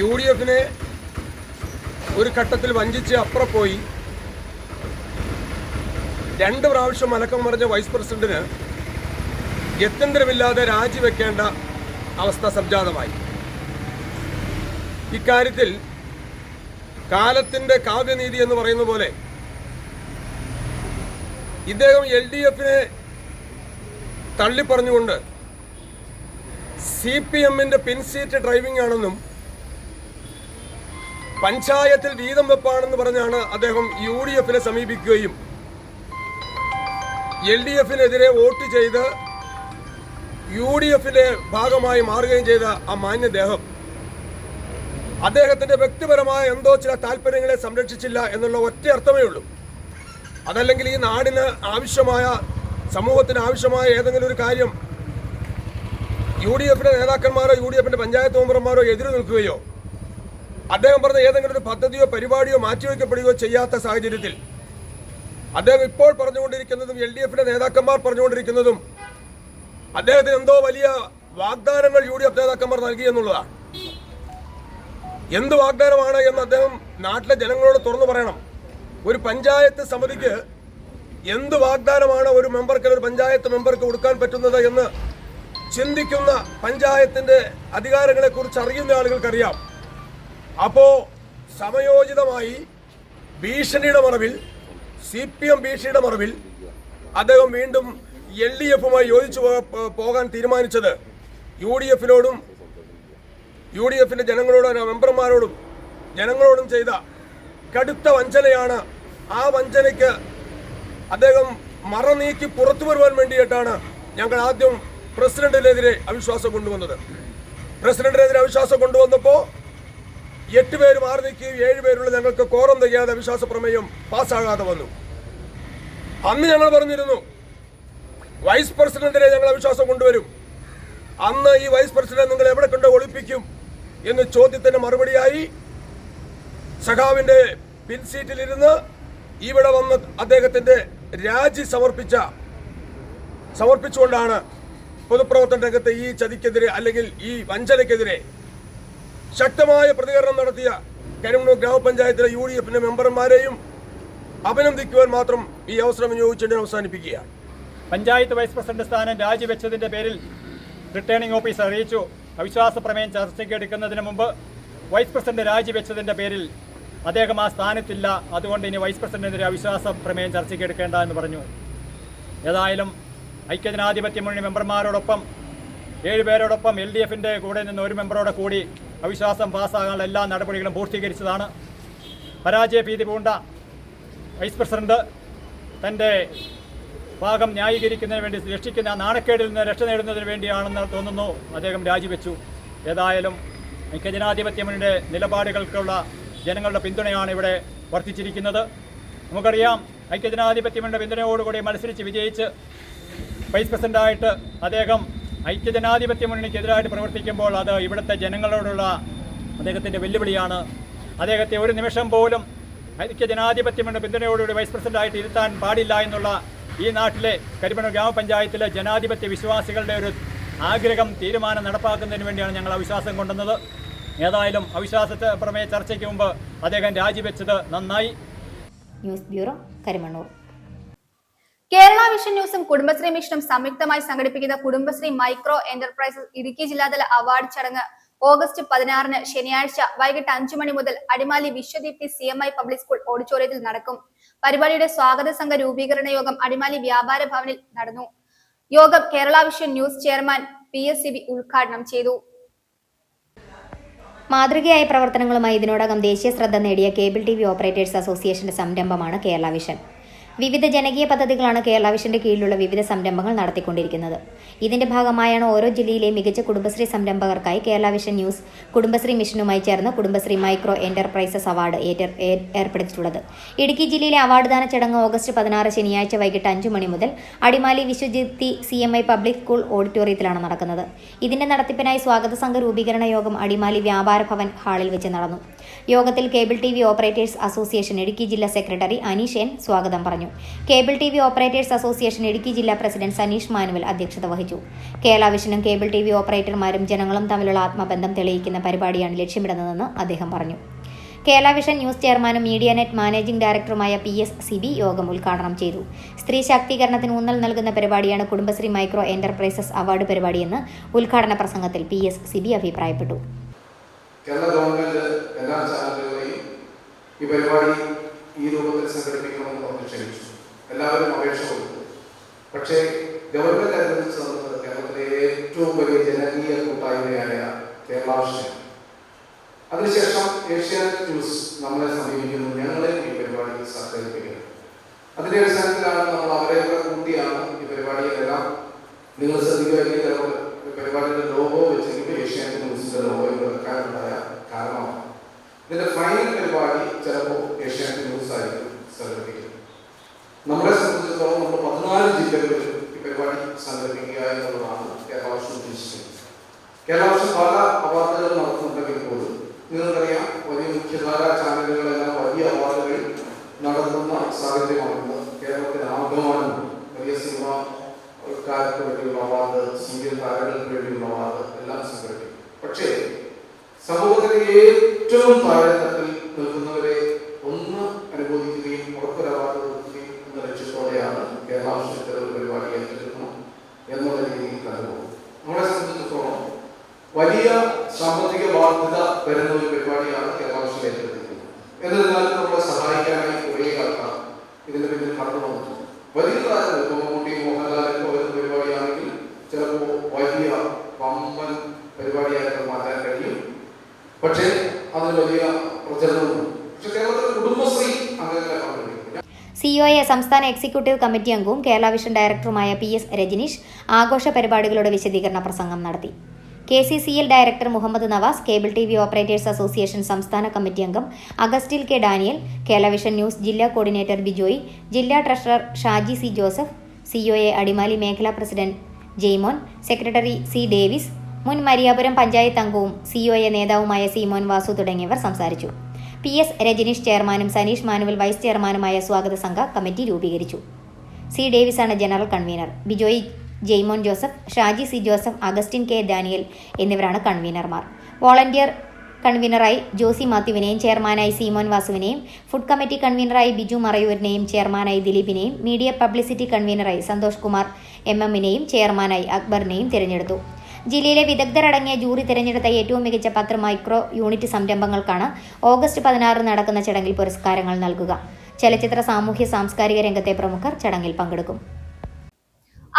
H: UDF-നെ ഒരു ഘട്ടത്തിൽ വഞ്ചിച്ച് അപ്പുറം പോയി 2 പ്രാവശ്യം മലക്കം മറിഞ്ഞ വൈസ് പ്രസിഡന്റിന് ഗത്യന്തരമില്ലാതെ രാജിവെക്കേണ്ട അവസ്ഥ സംജാതമായി. ഇക്കാര്യത്തിൽ കാലത്തിന്റെ കാവ്യനീതി എന്ന് പറയുന്ന പോലെ ഇദ്ദേഹം LDF-നെ തള്ളിപ്പറഞ്ഞുകൊണ്ട് CPM-ന്റെ പിൻസീറ്റ് ഡ്രൈവിംഗ് ആണെന്നും പഞ്ചായത്തിൽ വീതം വെപ്പാണെന്ന് പറഞ്ഞാണ് അദ്ദേഹം UDF-നെ സമീപിക്കുകയും LDF-നെതിരെ വോട്ട് ചെയ്ത് UDF-ന്റെ ഭാഗമായി മാറുകയും ചെയ്ത ആ മാന്യദേഹം അദ്ദേഹത്തിന്റെ വ്യക്തിപരമായ എന്തോ ചില താല്പര്യങ്ങളെ സംരക്ഷിച്ചില്ല എന്നുള്ള ഒറ്റ അർത്ഥമേ ഉള്ളൂ. അതല്ലെങ്കിൽ ഈ നാടിന് ആവശ്യമായ, സമൂഹത്തിന് ആവശ്യമായ ഏതെങ്കിലും ഒരു കാര്യം UDF-ന്റെ നേതാക്കന്മാരോ UDF-ന്റെ പഞ്ചായത്ത് മെമ്പർമാരോ എതിര് നിൽക്കുകയോ അദ്ദേഹം പറഞ്ഞ ഏതെങ്കിലും ഒരു പദ്ധതിയോ പരിപാടിയോ മാറ്റിവെക്കപ്പെടുകയോ ചെയ്യാത്ത സാഹചര്യത്തിൽ അദ്ദേഹം ഇപ്പോൾ പറഞ്ഞുകൊണ്ടിരിക്കുന്നതും LDF-ന്റെ നേതാക്കന്മാർ പറഞ്ഞുകൊണ്ടിരിക്കുന്നതും അദ്ദേഹത്തിന് എന്തോ വലിയ വാഗ്ദാനങ്ങൾ UDF നേതാക്കന്മാർ നൽകി എന്നുള്ളതാണ്. എന്ത് വാഗ്ദാനമാണ് എന്ന് അദ്ദേഹം നാട്ടിലെ ജനങ്ങളോട് തുറന്നു പറയണം. ഒരു പഞ്ചായത്ത് സമിതിക്ക് എന്ത് വാഗ്ദാനമാണ് ഒരു മെമ്പർക്ക്, ഒരു പഞ്ചായത്ത് മെമ്പർക്ക് കൊടുക്കാൻ പറ്റുന്നത് എന്ന് ചിന്തിക്കുന്ന പഞ്ചായത്തിന്റെ അധികാരങ്ങളെ കുറിച്ച് അറിയുന്ന ആളുകൾക്കറിയാം. അപ്പോ സമയോചിതമായി ഭീഷണിയുടെ മറവിൽ, CPM ഭീഷണിയുടെ മറവിൽ അദ്ദേഹം വീണ്ടും LDF-മായി യോജിച്ചു പോകാൻ തീരുമാനിച്ചത് UDF-നോടും UDF-ന്റെ ജനങ്ങളോടും മെമ്പർമാരോടും ജനങ്ങളോടും ചെയ്ത കടുത്ത വഞ്ചനയാണ്. ആ വഞ്ചനയ്ക്ക് അദ്ദേഹം മറനീക്കി പുറത്തു വരുവാൻ വേണ്ടിയിട്ടാണ് ഞങ്ങൾ ആദ്യം പ്രസിഡന്റിനെതിരെ അവിശ്വാസം കൊണ്ടുവന്നത്. പ്രസിഡന്റിനെതിരെ അവിശ്വാസം കൊണ്ടുവന്നപ്പോൾ 8 പേര് മാറി നിൽക്കുകയും 7 പേരുള്ള ഞങ്ങൾക്ക് കോറം തികയാതെ അവിശ്വാസ പ്രമേയം പാസ്സാകാതെ വന്നു. അന്ന് ഞങ്ങൾ പറഞ്ഞിരുന്നു വൈസ് പ്രസിഡന്റിനെ ഞങ്ങൾ അവിശ്വാസം കൊണ്ടുവരും. അന്ന് ഈ വൈസ് പ്രസിഡന്റ് നിങ്ങൾ എവിടെ കൊണ്ട് ഒളിപ്പിക്കും എന്ന് ചോദ്യത്തിന് മറുപടിയായി സഖാവിന്റെ പിൻസീറ്റിലിരുന്ന് ഇവിടെ വന്ന് അദ്ദേഹത്തിന്റെ രാജി സമർപ്പിച്ചുകൊണ്ടാണ് പൊതുപ്രവർത്തന രംഗത്തെ ഈ ചതിക്കെതിരെ അല്ലെങ്കിൽ ഈ വഞ്ചനയ്ക്കെതിരെ ശക്തമായ പ്രതികരണം നടത്തിയ കരിമണ്ണൂർ ഗ്രാമപഞ്ചായത്തിലെ UDF-ന്റെ മെമ്പർമാരെയും അഭിനന്ദിക്കുവാൻ മാത്രം ഈ അവസരം വിനിയോഗിച്ചുകൊണ്ട് അവസാനിപ്പിക്കുകയാണ്.
I: പഞ്ചായത്ത് വൈസ് പ്രസിഡന്റ് സ്ഥാനം രാജിവെച്ചതിന്റെ പേരിൽ റിട്ടേണിംഗ് ഓഫീസർ അറിയിച്ചു അവിശ്വാസ പ്രമേയം ചർച്ചയ്ക്ക് എടുക്കുന്നതിന് മുമ്പ് വൈസ് പ്രസിഡന്റ് രാജിവെച്ചതിൻ്റെ പേരിൽ അദ്ദേഹം ആ സ്ഥാനത്തില്ല, അതുകൊണ്ട് ഇനി വൈസ് പ്രസിഡന്റിനെതിരെ അവിശ്വാസ പ്രമേയം ചർച്ചയ്ക്ക് എടുക്കേണ്ട എന്ന് പറഞ്ഞു. ഏതായാലും ഐക്യജനാധിപത്യ മുന്നണി മെമ്പർമാരോടൊപ്പം 7 പേരോടൊപ്പം LDFിൻ്റെ കൂടെ നിന്ന് ഒരു മെമ്പറോടെ കൂടി അവിശ്വാസം പാസ്സാകാനുള്ള എല്ലാ നടപടികളും പൂർത്തീകരിച്ചതാണ്. പരാജയ ഭീതി പൂണ്ട വൈസ് പ്രസിഡന്റ് തൻ്റെ ഭാഗം ന്യായീകരിക്കുന്നതിന് വേണ്ടി രക്ഷിക്കുന്ന നാണക്കേടിൽ നിന്ന് രക്ഷ നേടുന്നതിന് വേണ്ടിയാണെന്ന് തോന്നുന്നു അദ്ദേഹം രാജിവെച്ചു. ഏതായാലും ഐക്യജനാധിപത്യ മുന്നണിയുടെ നിലപാടുകൾക്കുള്ള ജനങ്ങളുടെ പിന്തുണയാണ് ഇവിടെ വർദ്ധിച്ചിരിക്കുന്നത്. നമുക്കറിയാം, ഐക്യജനാധിപത്യ മുന്നണിയുടെ പിന്തുണയോടുകൂടി മത്സരിച്ച് വിജയിച്ച് വൈസ് പ്രസിഡന്റായിട്ട് അദ്ദേഹം ഐക്യജനാധിപത്യ മുന്നണിക്കെതിരായിട്ട് പ്രവർത്തിക്കുമ്പോൾ അത് ഇവിടുത്തെ ജനങ്ങളോടുള്ള അദ്ദേഹത്തിൻ്റെ വെല്ലുവിളിയാണ്. അദ്ദേഹത്തെ ഒരു നിമിഷം പോലും ഐക്യജനാധിപത്യ മുന്നണി പിന്തുണയോടുകൂടി വൈസ് പ്രസിഡന്റായിട്ട് ഇരുത്താൻ പാടില്ല എന്നുള്ള ഈ നാട്ടിലെ കരിമണ്ണൂർ ഗ്രാമപഞ്ചായത്തിലെ ജനാധിപത്യ വിശ്വാസികളുടെ ഒരു ആഗ്രഹം, തീരുമാനം നടപ്പാക്കുന്നതിന് വേണ്ടിയാണ് ഞങ്ങൾ അവിശ്വാസം കൊണ്ടുവന്നത്. ഏതായാലും അവിശ്വാസത്തെ പ്രമേയ ചർച്ചയ്ക്ക് മുമ്പ് അദ്ദേഹം രാജിവെച്ചത് നന്നായി.
C: News bureau, Karimannoor.
A: Kerala vision ന്യൂസും കുടുംബശ്രീ മിഷനും സംയുക്തമായി സംഘടിപ്പിക്കുന്ന കുടുംബശ്രീ മൈക്രോ എന്റർപ്രൈസസ് ഇടുക്കി ജില്ലാതല അവാർഡ് ചടങ്ങ് ഓഗസ്റ്റ് 16 ശനിയാഴ്ച വൈകിട്ട് 5 മണി മുതൽ Adimali Vishwadeepthi CMI public school ഓഡിറ്റോറിയത്തിൽ നടക്കും. പരിപാടിയുടെ സ്വാഗത സംഘ രൂപീകരണ യോഗം അടിമാലി വ്യാപാര ഭവനിൽ നടന്നു. യോഗം Kerala vision news chairman PSCB ഉദ്ഘാടനം ചെയ്തു.
C: മാതൃകയായ പ്രവർത്തനങ്ങളുമായി ഇതിനോടകം ദേശീയ ശ്രദ്ധ നേടിയ കേബിൾ TV ഓപ്പറേറ്റേഴ്സ് അസോസിയേഷന്റെ സംരംഭമാണ് കേരള വിഷൻ. വിവിധ ജനകീയ പദ്ധതികളാണ് കേരള വിഷന്റെ കീഴിലുള്ള വിവിധ സംരംഭങ്ങൾ നടത്തിക്കൊണ്ടിരിക്കുന്നത്. ഇതിന്റെ ഭാഗമായാണ് ഓരോ ജില്ലയിലെയും മികച്ച കുടുംബശ്രീ സംരംഭകർക്കായി കേരള വിഷൻ ന്യൂസ് കുടുംബശ്രീ മിഷനുമായി ചേർന്ന് കുടുംബശ്രീ മൈക്രോ എന്റർപ്രൈസസ് അവാർഡ് ഏർപ്പെടുത്തിയിട്ടുള്ളത്. ഇടുക്കി ജില്ലയിലെ അവാർഡ് ദാന ചടങ്ങ് ഓഗസ്റ്റ് 16 ശനിയാഴ്ച വൈകിട്ട് 5 മണി മുതൽ Adimali Vishwadeepthi CMI public school ഓഡിറ്റോറിയത്തിലാണ് നടക്കുന്നത്. ഇതിന്റെ നടത്തിപ്പിനായി സ്വാഗത സംഘ രൂപീകരണ യോഗം അടിമാലി വ്യാപാര ഭവൻ ഹാളിൽ വെച്ച് നടന്നു. യോഗത്തിൽ cable TV operators association Idukki ജില്ലാ സെക്രട്ടറി അനീഷ് N സ്വാഗതം പറഞ്ഞു. Cable TV operators association Idukki ജില്ലാ പ്രസിഡന്റ് സനീഷ് മാനുവൽ അധ്യക്ഷത വഹിച്ചു. കേരള വിഷനും കേബിൾ TV ഓപ്പറേറ്റർമാരും ജനങ്ങളും തമ്മിലുള്ള ആത്മബന്ധം തെളിയിക്കുന്ന പരിപാടിയാണ് ലക്ഷ്യമിടുന്നതെന്ന് അദ്ദേഹം പറഞ്ഞു. കേരള വിഷൻ ന്യൂസ് ചെയർമാനും മീഡിയ നെറ്റ് മാനേജിംഗ് ഡയറക്ടറുമായ PSCB യോഗം ഉദ്ഘാടനം ചെയ്തു. സ്ത്രീ ശാക്തീകരണത്തിന് ഊന്നൽ നൽകുന്ന പരിപാടിയാണ് കുടുംബശ്രീ മൈക്രോ എന്റർപ്രൈസസ് അവാർഡ് പരിപാടിയെന്ന് ഉദ്ഘാടന പ്രസംഗത്തിൽ PSCB അഭിപ്രായപ്പെട്ടു.
J: കേരള ഗവൺമെന്റ് എല്ലാ ചാനലുകളെയും ഈ പരിപാടി ഈ രൂപത്തിൽ സംഘടിപ്പിക്കണമെന്ന് പറഞ്ഞ് ക്ഷണിച്ചു. എല്ലാവരും അപേക്ഷ കൊടുത്തു. പക്ഷേ ഗവൺമെന്റ് അനുവദിച്ചു തന്നത് കേരളത്തിലെ ഏറ്റവും വലിയ ജനകീയ കൂട്ടായ്മയായ കേരള വിഷൻ. അതിനുശേഷം ഏഷ്യാനെറ്റ് ന്യൂസ് നമ്മളെ സമീപിക്കുന്നു, ഞങ്ങളെ ഈ പരിപാടി സംഘടിപ്പിക്കുന്നത്. അതിന്റെ അടിസ്ഥാനത്തിലാണ് നമ്മൾ അവരെയൊക്കെ കൂട്ടിയാണ് ഈ പരിപാടികളെല്ലാം. നിങ്ങൾ ശ്രദ്ധിക്കുകയാണെങ്കിൽ പരിപാടിയുടെ ലോഗോ വെച്ചെങ്കിൽ ഏഷ്യാനെറ്റ് ന്യൂസിന്റെ ലോഗോ വെക്കാനുണ്ടായ കാരണമാണ്. ഇതിന്റെ ഫൈനൽ പരിപാടി ചിലപ്പോൾ ഏഷ്യാനെറ്റ് ന്യൂസ് ആയിരിക്കും സംഘടിപ്പിക്കുന്നത്. നമ്മളെ സംബന്ധിച്ചിടത്തോളം നമ്മൾ 14 ജില്ലകളിൽ ഈ പരിപാടി സംഘടിപ്പിക്കുക എന്നുള്ളതാണ് കേരള വിഷൻ ഉദ്ദേശിക്കുന്നത്. കേരള വിഷൻ പല അവാർഡുകൾ നടത്തുന്നുണ്ടെങ്കിൽ പോലും നിങ്ങൾക്കറിയാം, വലിയ മുഖ്യധാര ചാനലുകളെല്ലാം വലിയ അവാർഡുകൾ നടത്തുന്ന സാഹചര്യമാണ്. കേരളത്തിന് ആഗമനമുണ്ട്. വലിയ സിനിമക്കാർക്ക് വേണ്ടിയുള്ള അവാർഡ്, സീരിയൽ താരങ്ങൾക്ക് വേണ്ടിയുള്ള അവാർഡ് എല്ലാം സംഘടിപ്പിക്കും. പക്ഷേ സമൂഹത്തിലെ ഏറ്റവും താഴെത്തട്ടിൽ നിൽക്കുന്നവരെ ഒന്ന് അനുബോധിക്കുകയും ഉറപ്പൊരു അവാർഡ് കൊടുക്കുകയും എന്ന ലക്ഷ്യത്തോടെയാണ് കേരള വിഷയത്തിലെ ഒരു പരിപാടി ഏറ്റെടുക്കണം എന്നുള്ള രീതിയിൽ കണ്ടുപോകും. നമ്മളെ സംബന്ധിച്ചിടത്തോളം വലിയ സാമ്പത്തിക ബാധ്യത വരുന്ന ഒരു പരിപാടിയാണ് കേരള വിഷൻ ഏറ്റെടുത്തിരിക്കുന്നത്. എന്നിരുന്നാലും നമ്മളെ സഹായിക്കാനായി കുറേ ആൾക്കാർ ഇതിന്റെ പിന്നിൽ കടന്നു വന്നിട്ടുണ്ട്. വലിയ താരങ്ങൾ മമ്മൂട്ടി, മോഹൻലാലൊക്കെ വരുന്ന പരിപാടിയാണെങ്കിൽ ചിലപ്പോൾ വലിയ വമ്പൻ പരിപാടിയായിട്ട് മാറ്റാൻ കഴിയും. പക്ഷേ അതിന് വലിയ പ്രചരണമുണ്ട്. പക്ഷെ കേരളത്തിലെ കുടുംബശ്രീ അങ്ങനെ പങ്കെടുക്കും.
C: COA സംസ്ഥാന എക്സിക്യൂട്ടീവ് കമ്മിറ്റി അംഗവും കേരള വിഷൻ ഡയറക്ടറുമായ PS രജനീഷ് ആഘോഷ പരിപാടികളുടെ വിശദീകരണ പ്രസംഗം നടത്തി. KCCL director Muhammad Navas, cable TV operators association സംസ്ഥാന കമ്മിറ്റി അംഗം Augustine K Daniel, Kerala vision news ജില്ലാ കോർഡിനേറ്റർ ബിജോയ്, ജില്ലാ treasurer Shaji C Joseph, COA Adimali മേഖലാ president Jaimon, secretary C Davis, മുൻ മരിയാപുരം പഞ്ചായത്ത് അംഗവും COA നേതാവുമായ സീമോൻ വാസു തുടങ്ങിയവർ സംസാരിച്ചു. PS രജനീഷ് ചെയർമാനും സനീഷ് മാനുവൽ വൈസ് ചെയർമാനുമായ സ്വാഗത സംഘ കമ്മിറ്റി രൂപീകരിച്ചു. C ഡേവിസാണ് general convener. Bijoy, Jaimon Joseph, Shaji C Joseph, Augustine K Daniel എന്നിവരാണ് കൺവീനർമാർ. വോളണ്ടിയർ കൺവീനറായി ജോസി മാത്യുവിനെയും ചെയർമാനായി സീമോൻ വാസുവിനെയും, ഫുഡ് കമ്മിറ്റി കൺവീനറായി ബിജു മറയൂരിനെയും ചെയർമാനായി ദിലീപിനെയും, മീഡിയ പബ്ലിസിറ്റി കൺവീനറായി സന്തോഷ് കുമാർ MM ചെയർമാനായി അക്ബറിനെയും തിരഞ്ഞെടുത്തു. ജില്ലയിലെ വിദഗ്ധരടങ്ങിയ ജൂറി തിരഞ്ഞെടുത്ത ഏറ്റവും മികച്ച 10 മൈക്രോ യൂണിറ്റ് സംരംഭങ്ങൾക്കാണ് ഓഗസ്റ്റ് 16 നടക്കുന്ന ചടങ്ങിൽ പുരസ്കാരങ്ങൾ നൽകുക. ചലച്ചിത്ര, സാമൂഹ്യ, സാംസ്കാരിക രംഗത്തെ പ്രമുഖർ ചടങ്ങിൽ പങ്കെടുക്കും.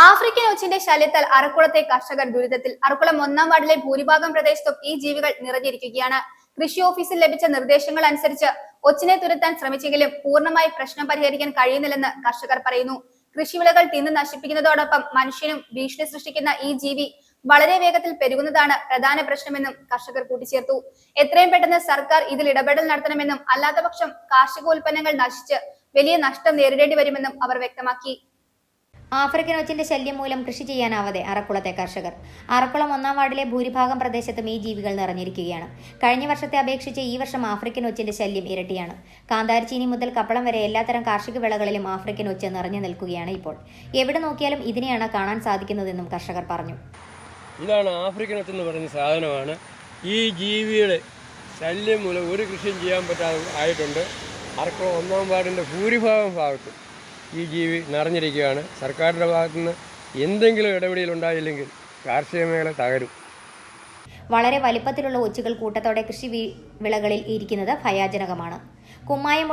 A: ആഫ്രിക്കൻ ഒച്ചിന്റെ ശല്യത്താൽ അറക്കുളത്തെ കർഷകർ ദുരിതത്തിൽ. അറക്കുളം 1-ാം വാർഡിലെ ഭൂരിഭാഗം പ്രദേശത്തും ഈ ജീവികൾ നിറഞ്ഞിരിക്കുകയാണ്. കൃഷി ഓഫീസിൽ ലഭിച്ച നിർദ്ദേശങ്ങൾ അനുസരിച്ച് ഒച്ചിനെ തുരത്താൻ ശ്രമിച്ചെങ്കിലും പൂർണ്ണമായി പ്രശ്നം പരിഹരിക്കാൻ കഴിയുന്നില്ലെന്ന് കർഷകർ പറയുന്നു. കൃഷിവിളകൾ തിന്ന് നശിപ്പിക്കുന്നതോടൊപ്പം മനുഷ്യനും ഭീഷണി സൃഷ്ടിക്കുന്ന ഈ ജീവി വളരെ വേഗത്തിൽ പെരുകുന്നതാണ് പ്രധാന പ്രശ്നമെന്നും കർഷകർ കൂട്ടിച്ചേർത്തു. എത്രയും പെട്ടെന്ന് സർക്കാർ ഇതിൽ ഇടപെടൽ നടത്തണമെന്നും അല്ലാത്തപക്ഷം കാർഷിക ഉൽപ്പന്നങ്ങൾ നശിച്ച് വലിയ നഷ്ടം നേരിടേണ്ടി വരുമെന്നും അവർ വ്യക്തമാക്കി.
C: ആഫ്രിക്കൻ ഒച്ചിന്റെ ശല്യം മൂലം കൃഷി ചെയ്യാനാവാതെ അറക്കുളത്തെ കർഷകർ. അറക്കുളം 1-ാം വാർഡിലെ ഭൂരിഭാഗം പ്രദേശത്തും ഈ ജീവികൾ നിറഞ്ഞിരിക്കുകയാണ്. കഴിഞ്ഞ വർഷത്തെ അപേക്ഷിച്ച് ഈ വർഷം ആഫ്രിക്കൻ ഒച്ചിന്റെ ശല്യം ഇരട്ടിയാണ്. കാന്താരിച്ചീനി മുതൽ കപ്പളം വരെ എല്ലാത്തരം കാർഷിക വിളകളിലും ആഫ്രിക്കൻ ഒച്ച് നിറഞ്ഞു നിൽക്കുകയാണ് ഇപ്പോൾ. എവിടെ നോക്കിയാലും ഇതിനെയാണ് കാണാൻ സാധിക്കുന്നതെന്നും കർഷകർ പറഞ്ഞു.
K: ഇതാണ് ആഫ്രിക്കൻ ഒച്ച് എന്ന് പറയുന്ന സാധനമാണ്. ഈ ജീവിയുടെ ശല്യം മൂലം ഒരു കൃഷിയും ചെയ്യാൻ പറ്റാതെ ആയിട്ടുണ്ട്. അറക്കുളം 1-ാം വാർഡിൻ്റെ ഭൂരിഭാഗം ഭാഗത്തും ഈ ജീവി നിറഞ്ഞിരിക്കുകയാണ്. സർക്കാരിൻ്റെ ഭാഗത്തുനിന്ന് എന്തെങ്കിലും ഇടപെടൽ ഉണ്ടായില്ലെങ്കിൽ കാർഷിക മേഖല തകരും.
C: വളരെ വലിപ്പത്തിലുള്ള ഒച്ചുകൾ കൂട്ടത്തോടെ കൃഷി വിളകളിൽ ഇരിക്കുന്നത് ഭയാജനകമാണ്. കുമ്മായം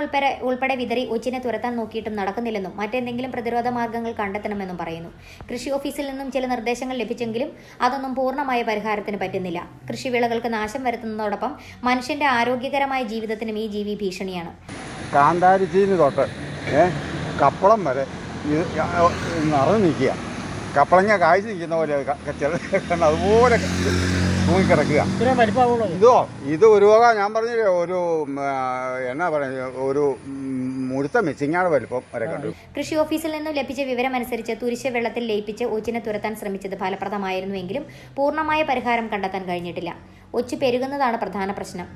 C: ഉൾപ്പെടെ വിതറി ഒച്ചിനെ തുരത്താൻ നോക്കിയിട്ടും നടക്കുന്നില്ലെന്നും മറ്റെന്തെങ്കിലും പ്രതിരോധ മാർഗങ്ങൾ കണ്ടെത്തണമെന്നും പറയുന്നു. കൃഷി ഓഫീസിൽ നിന്നും ചില നിർദ്ദേശങ്ങൾ ലഭിച്ചെങ്കിലും അതൊന്നും പൂർണ്ണമായ പരിഹാരത്തിന് പറ്റുന്നില്ല. കൃഷിവിളകൾക്ക് നാശം വരുത്തുന്നതോടൊപ്പം മനുഷ്യന്റെ ആരോഗ്യകരമായ ജീവിതത്തിനും ഈ ജീവി ഭീഷണിയാണ്.
L: കാന്താരിച്ചീനി തൊട്ട് കപ്പളം വരെ നിറഞ്ഞു നിൽക്കുക. കപ്പളങ്ങ കാഴ്ച നിൽക്കുന്ന പോലെ അതുപോലെ തൂങ്ങിക്കിടക്കുക. ഇത് ഒരു വക ഞാൻ പറഞ്ഞില്ലേ, ഒരു എന്നാ പറയുക, ഒരു മുഴുത്ത മെച്ചിങ്ങാട് വലിപ്പം വരെ കണ്ടു.
C: കൃഷി ഓഫീസിൽ നിന്നും ലഭിച്ച വിവരമനുസരിച്ച് തുരിശ വെള്ളത്തിൽ ലയിപ്പിച്ച് ഒച്ചിനെ തുരത്താൻ ശ്രമിച്ചത് ഫലപ്രദമായിരുന്നുവെങ്കിലും പൂർണ്ണമായ പരിഹാരം കണ്ടെത്താൻ കഴിഞ്ഞിട്ടില്ല. ഒച്ച് പെരുകുന്നതാണ് പ്രധാന പ്രശ്നം.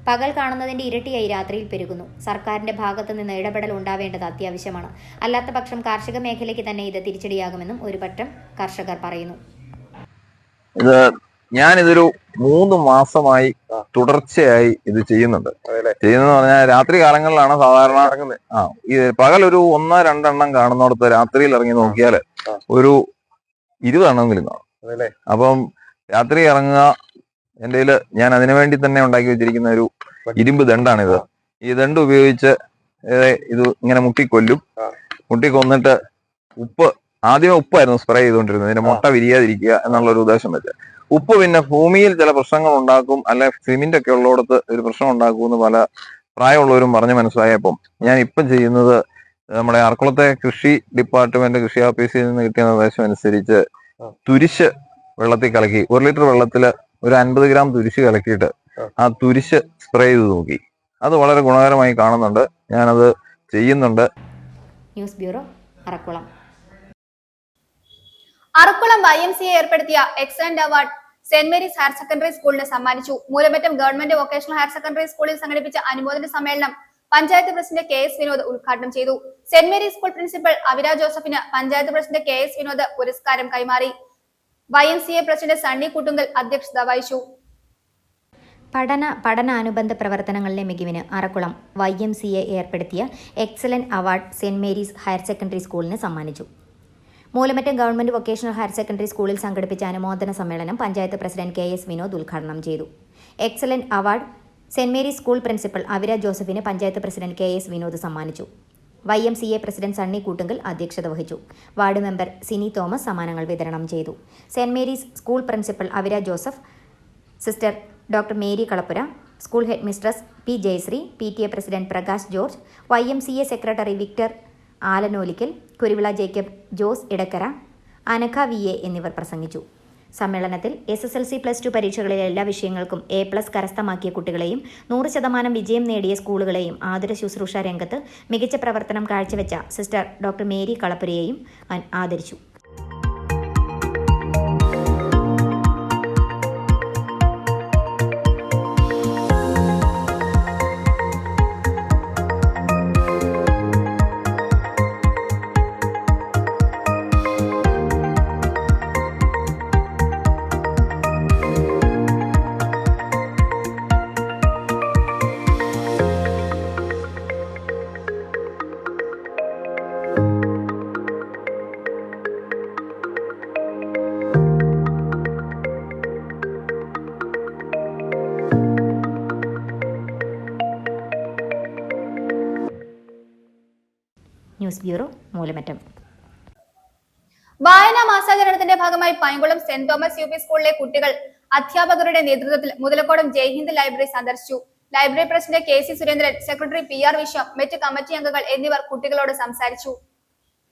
C: പകൽ കാണുന്നതിന്റെ ഇരട്ടിയായി രാത്രിയിൽ പെരുകുന്നു. സർക്കാരിന്റെ ഭാഗത്തു നിന്ന് ഇടപെടൽ ഉണ്ടാവേണ്ടത് അത്യാവശ്യമാണ്. അല്ലാത്ത പക്ഷം കാർഷിക മേഖലയ്ക്ക് തന്നെ ഇത് തിരിച്ചടിയാകുമെന്നും ഒരു പറ്റം കർഷകർ പറയുന്നു.
M: ഞാനിതൊരു 3 മാസമായി തുടർച്ചയായി ഇത് ചെയ്യുന്നുണ്ട്. പറഞ്ഞാൽ രാത്രി കാലങ്ങളിലാണ് സാധാരണ ഈ പകൽ ഒരു 1-2 എണ്ണം കാണുന്നിടത്ത് രാത്രിയിൽ ഇറങ്ങി നോക്കിയാൽ ഒരു 20 എണ്ണമെങ്കിലും കാണും. അപ്പം രാത്രി ഇറങ്ങുക. എൻ്റെ കയ്യിൽ ഞാൻ അതിനു വേണ്ടി തന്നെ ഉണ്ടാക്കി വെച്ചിരിക്കുന്ന ഒരു ഇരുമ്പ് ദണ്ടാണിത്. ഈ ദണ്ട് ഉപയോഗിച്ച് ഇത് ഇങ്ങനെ മുട്ടിക്കൊല്ലും. മുട്ടിക്കൊന്നിട്ട് ആദ്യമേ ഉപ്പായിരുന്നു സ്പ്രേ ചെയ്തുകൊണ്ടിരുന്നത്, ഇതിന്റെ മുട്ട വിരിയാതിരിക്കുക എന്നുള്ളൊരു ഉദ്ദേശം വെച്ച്. ഉപ്പ് പിന്നെ ഭൂമിയിൽ ചില പ്രശ്നങ്ങൾ ഉണ്ടാക്കും, അല്ലെ സിമെന്റ് ഒക്കെ ഉള്ളിടത്ത് ഒരു പ്രശ്നം ഉണ്ടാക്കുമെന്ന് പല പ്രായമുള്ളവരും പറഞ്ഞ് മനസ്സിലായപ്പം ഞാൻ ഇപ്പം ചെയ്യുന്നത് നമ്മുടെ അറക്കുളത്തെ കൃഷി ഡിപ്പാർട്ട്മെന്റ് കൃഷി ഓഫീസിൽ നിന്ന് കിട്ടിയ നിർദ്ദേശം അനുസരിച്ച് തുരിശ് വെള്ളത്തിൽ കലക്കി 1 ലിറ്റർ വെള്ളത്തിൽ ഒരു 50 ഗ്രാം തുരിശ് കലക്കിയിട്ട് ആ തുരിശ് സ്പ്രേ ചെയ്ത് നോക്കി. അത് വളരെ ഗുണകരമായി കാണുന്നുണ്ട്. ഞാനത് ചെയ്യുന്നുണ്ട്.
C: News bureau, Arakkulam.
A: Arakkulam YMCA ഏർപ്പെടുത്തിയ എക്സലന്റ് അവാർഡ് സെന്റ് മേരീസ് ഹയർ സെക്കൻഡറി സ്കൂളിന് സമ്മാനിച്ചു. Moolamattom government vocational higher secondary സ്കൂളിൽ സംഘടിപ്പിച്ച അനുമോദന സമ്മേളനം പഞ്ചായത്ത് പ്രസിഡന്റ് KS വിനോദ് ഉദ്ഘാടനം ചെയ്തു. Saint Mary's school principal Avira ജോസഫിന് പഞ്ചായത്ത് പ്രസിഡന്റ് KS വിനോദ് പുരസ്കാരം കൈമാറി. YMCA പ്രസിഡന്റ് സണ്ണി കുട്ടുങ്കൽ അധ്യക്ഷത വഹിച്ചു.
C: പഠനാനുബന്ധ പ്രവർത്തനങ്ങളിലെ മികവിന് അറക്കുളം YMCA ഏർപ്പെടുത്തിയ എക്സലന്റ് അവാർഡ് സെന്റ് മേരീസ് ഹയർ സെക്കൻഡറി സ്കൂളിന് സമ്മാനിച്ചു. Moolamattom government vocational higher secondary സ്കൂളിൽ സംഘടിപ്പിച്ച അനുമോദന സമ്മേളനം പഞ്ചായത്ത് പ്രസിഡന്റ് KS വിനോദ് ഉദ്ഘാടനം ചെയ്തു. എക്സലന്റ് അവാർഡ് സെന്റ് മേരീസ് സ്കൂൾ പ്രിൻസിപ്പൽ അവിര ജോസഫിന് പഞ്ചായത്ത് പ്രസിഡന്റ് KS വിനോദ് സമ്മാനിച്ചു. YMCA പ്രസിഡന്റ് സണ്ണി കൂട്ടുങ്കൽ അധ്യക്ഷത വഹിച്ചു. വാർഡ് മെമ്പർ സിനി തോമസ് സമ്മാനങ്ങൾ വിതരണം ചെയ്തു. Saint Mary's school principal Avira Joseph, sister doctor Mary Kalappura, school head mistress P Jayasree, PTA president Prakash George, YMCA secretary Victor Alanolickal, Kuruvila Jacob, Jose Edakkara, Anagha VA എന്നിവർ പ്രസംഗിച്ചു. സമ്മേളനത്തിൽ SSLC+2 പരീക്ഷകളിലെ എല്ലാ വിഷയങ്ങൾക്കും A+ കരസ്ഥമാക്കിയ കുട്ടികളെയും 100% വിജയം നേടിയ സ്കൂളുകളെയും ആതുര ശുശ്രൂഷ രംഗത്ത് മികച്ച പ്രവർത്തനം കാഴ്ചവെച്ച സിസ്റ്റർ ഡോക്ടർ മേരി കളപ്പുരയെയും ആദരിച്ചു. News bureau, Moolamattom.
A: വായനാ മാസാചരണത്തിന്റെ ഭാഗമായി Painkulam saint Thomas U P സ്കൂളിലെ കുട്ടികൾ അധ്യാപകരുടെ നേതൃത്വത്തിൽ മുതലക്കോടം ജയ്ഹിന്ദ് ലൈബ്രറി സന്ദർശിച്ചു. Library president KC Surendran, secretary PR Viswam, മറ്റ് കമ്മിറ്റി അംഗങ്ങൾ എന്നിവർ കുട്ടികളോട് സംസാരിച്ചു.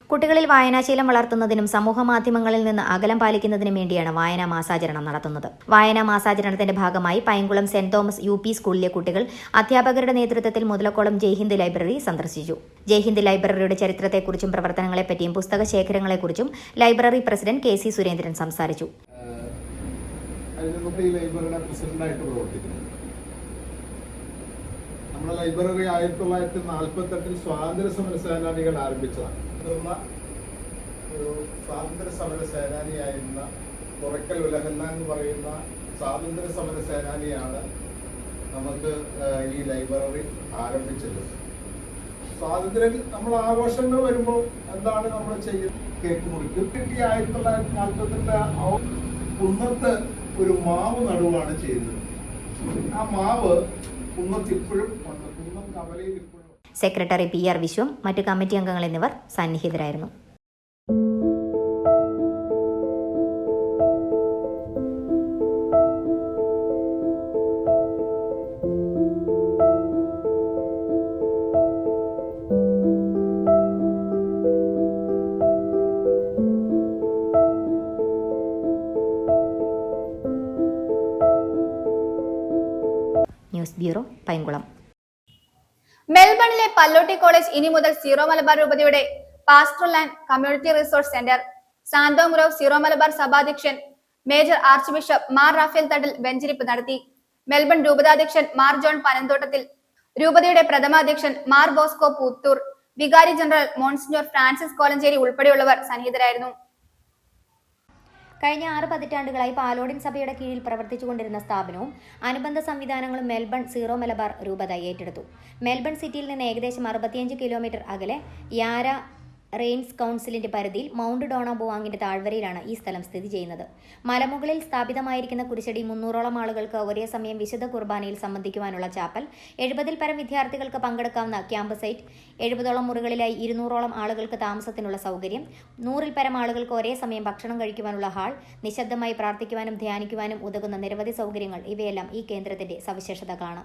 C: കുട്ടികളിൽ വായനാശീലം വളർത്തുന്നതിനും സമൂഹ മാധ്യമങ്ങളിൽ നിന്ന് അകലം പാലിക്കുന്നതിനും വേണ്ടിയാണ് വായനാ മാസാചരണം നടത്തുന്നത്. വായനാ മാസാചരണത്തിന്റെ ഭാഗമായി പൈങ്കുളം സെന്റ് തോമസ് UP സ്കൂളിലെ കുട്ടികൾ അധ്യാപകരുടെ നേതൃത്വത്തിൽ മുതലക്കോളം ജയ്ഹിന്ദ് ലൈബ്രറി സന്ദർശിച്ചു. ജയ്ഹിന്ദ് ലൈബ്രറിയുടെ ചരിത്രത്തെക്കുറിച്ചും പ്രവർത്തനങ്ങളെപ്പറ്റിയും പുസ്തക ശേഖരങ്ങളെക്കുറിച്ചും ലൈബ്രറി പ്രസിഡന്റ് KC സുരേന്ദ്രൻ സംസാരിച്ചു.
F: നമ്മുടെ ലൈബ്രറി 1948 സ്വാതന്ത്ര്യ സമര സേനാനികൾ ആരംഭിച്ചതാണ്. ഒരു സ്വാതന്ത്ര്യ സമര സേനാനിയായിരുന്ന തുറക്കൽ ഉലഹന്ന എന്ന് പറയുന്ന സ്വാതന്ത്ര്യ സമര സേനാനിയാണ് നമുക്ക് ഈ ലൈബ്രറി ആരംഭിച്ചത്. സ്വാതന്ത്ര്യം നമ്മൾ ആഘോഷങ്ങൾ വരുമ്പോൾ എന്താണ് നമ്മൾ ചെയ്യുന്നത്? കേക്ക് മുറിക്കും. 1948 കുന്നത്ത് ഒരു മാവ് നടുവാണ് ചെയ്യുന്നത്. ആ മാവ് കുന്നത്ത് ഇപ്പോഴും കുന്നം കവലയിൽ ഇപ്പോഴും.
C: സെക്രട്ടറി PR വിശ്വം, മറ്റു കമ്മിറ്റി അംഗങ്ങൾ എന്നിവർ സന്നിഹിതരായിരുന്നു. News bureau, Painkulam.
A: മെൽബണിലെ പല്ലോട്ടി കോളേജ് ഇനി മുതൽ സീറോ മലബാർ രൂപതയുടെ pastoral and community resource centre. സാന്തോംഗ്രോവ് സീറോ മലബാർ സഭാധ്യക്ഷൻ major archbishop Mar Raphael Thattil വെഞ്ചരിപ്പ് നടത്തി. മെൽബൺ രൂപതാധ്യക്ഷൻ മാർ ജോൺ പനന്തോട്ടത്തിൽ, രൂപതയുടെ പ്രഥമാധ്യക്ഷൻ മാർ ബോസ്കോ പുത്തൂർ, വികാരി ജനറൽ മോൺസിഞ്ഞോർ ഫ്രാൻസിസ് കോലഞ്ചേരി ഉൾപ്പെടെയുള്ളവർ സന്നിഹിതരായിരുന്നു.
C: കഴിഞ്ഞ 6 പതിറ്റാണ്ടുകളായി പാലോടിൻ സഭയുടെ കീഴിൽ പ്രവർത്തിച്ചുകൊണ്ടിരുന്ന സ്ഥാപനവും അനുബന്ധ സംവിധാനങ്ങളും മെൽബൺ സീറോ മലബാർ രൂപത ഏറ്റെടുത്തു. മെൽബൺ സിറ്റിയിൽ നിന്ന് ഏകദേശം 65 കിലോമീറ്റർ അകലെ യാര റെയിൻസ് കൗൺസിലിന്റെ പരിധിയിൽ മൗണ്ട് ഡോണബോവാങ്ങിന്റെ താഴ്വരയിലാണ് ഈ സ്ഥലം സ്ഥിതി ചെയ്യുന്നത്. മലമുകളിൽ സ്ഥാപിതമായിരിക്കുന്ന കുരിശടി 300ഓളം ആളുകൾക്ക് ഒരേ സമയം വിശുദ്ധ കുർബാനയിൽ സംബന്ധിക്കുവാനുള്ള ചാപ്പൽ, 70-ൽ പരം വിദ്യാർത്ഥികൾക്ക് പങ്കെടുക്കാവുന്ന ക്യാമ്പ് സൈറ്റ്, 70ഓളം മുറികളിലായി 200ഓളം ആളുകൾക്ക് താമസത്തിനുള്ള സൗകര്യം, 100-ൽ പരം ആളുകൾക്ക് ഒരേ സമയം ഭക്ഷണം കഴിക്കുവാനുള്ള ഹാൾ, നിശബ്ദമായി പ്രാർത്ഥിക്കുവാനും ധ്യാനിക്കുവാനും ഉതകുന്ന നിരവധി സൗകര്യങ്ങൾ, ഇവയെല്ലാം ഈ കേന്ദ്രത്തിന്റെ സവിശേഷതകളാണ്.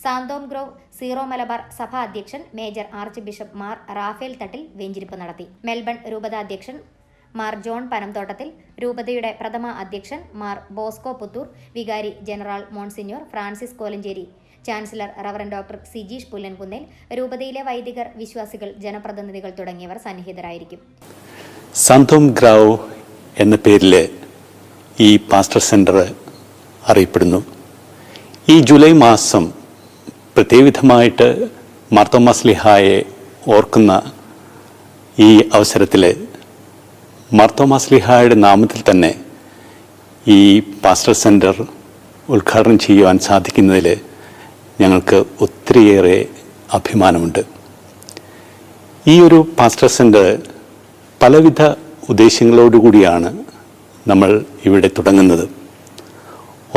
C: സാന്തോംഗ്രോവ് സീറോ മലബാർ സഭാ അധ്യക്ഷൻ major archbishop Mar Raphael Thattil വെഞ്ചരിപ്പ് നടത്തി. മെൽബൺ രൂപത അധ്യക്ഷൻ മാർ ജോൺ പനംതോട്ടത്തിൽ, രൂപതയുടെ പ്രഥമ അധ്യക്ഷൻ മാർ ബോസ്കോ പുത്തൂർ, വികാരി general monsignor Francis Kolenchery, chancellor reverend doctor Sijeesh Pullankunnel, രൂപതയിലെ വൈദികർ, വിശ്വാസികൾ, ജനപ്രതിനിധികൾ തുടങ്ങിയവർ സന്നിഹിതരായിരിക്കും.
N: സാന്തോംഗ്രോവ് എന്ന പേരിൽ ഈ പാസ്റ്റർ സെന്റർ അറിയപ്പെടുന്നു. ഈ ജൂലൈ മാസം പ്രത്യേകവിധമായിട്ട് മാർത്തോമാ ശ്ലീഹായെ ഓർക്കുന്ന ഈ അവസരത്തിൽ മാർത്തോമാ ശ്ലീഹായുടെ നാമത്തിൽ തന്നെ ഈ പാസ്റ്റർ സെൻറ്റർ ഉദ്ഘാടനം ചെയ്യുവാൻ സാധിക്കുന്നതിൽ ഞങ്ങൾക്ക് ഒത്തിരിയേറെ അഭിമാനമുണ്ട്. ഈ ഒരു പാസ്റ്റർ സെൻറ്റർ പലവിധ ഉദ്ദേശങ്ങളോടുകൂടിയാണ് നമ്മൾ ഇവിടെ തുടങ്ങുന്നത്.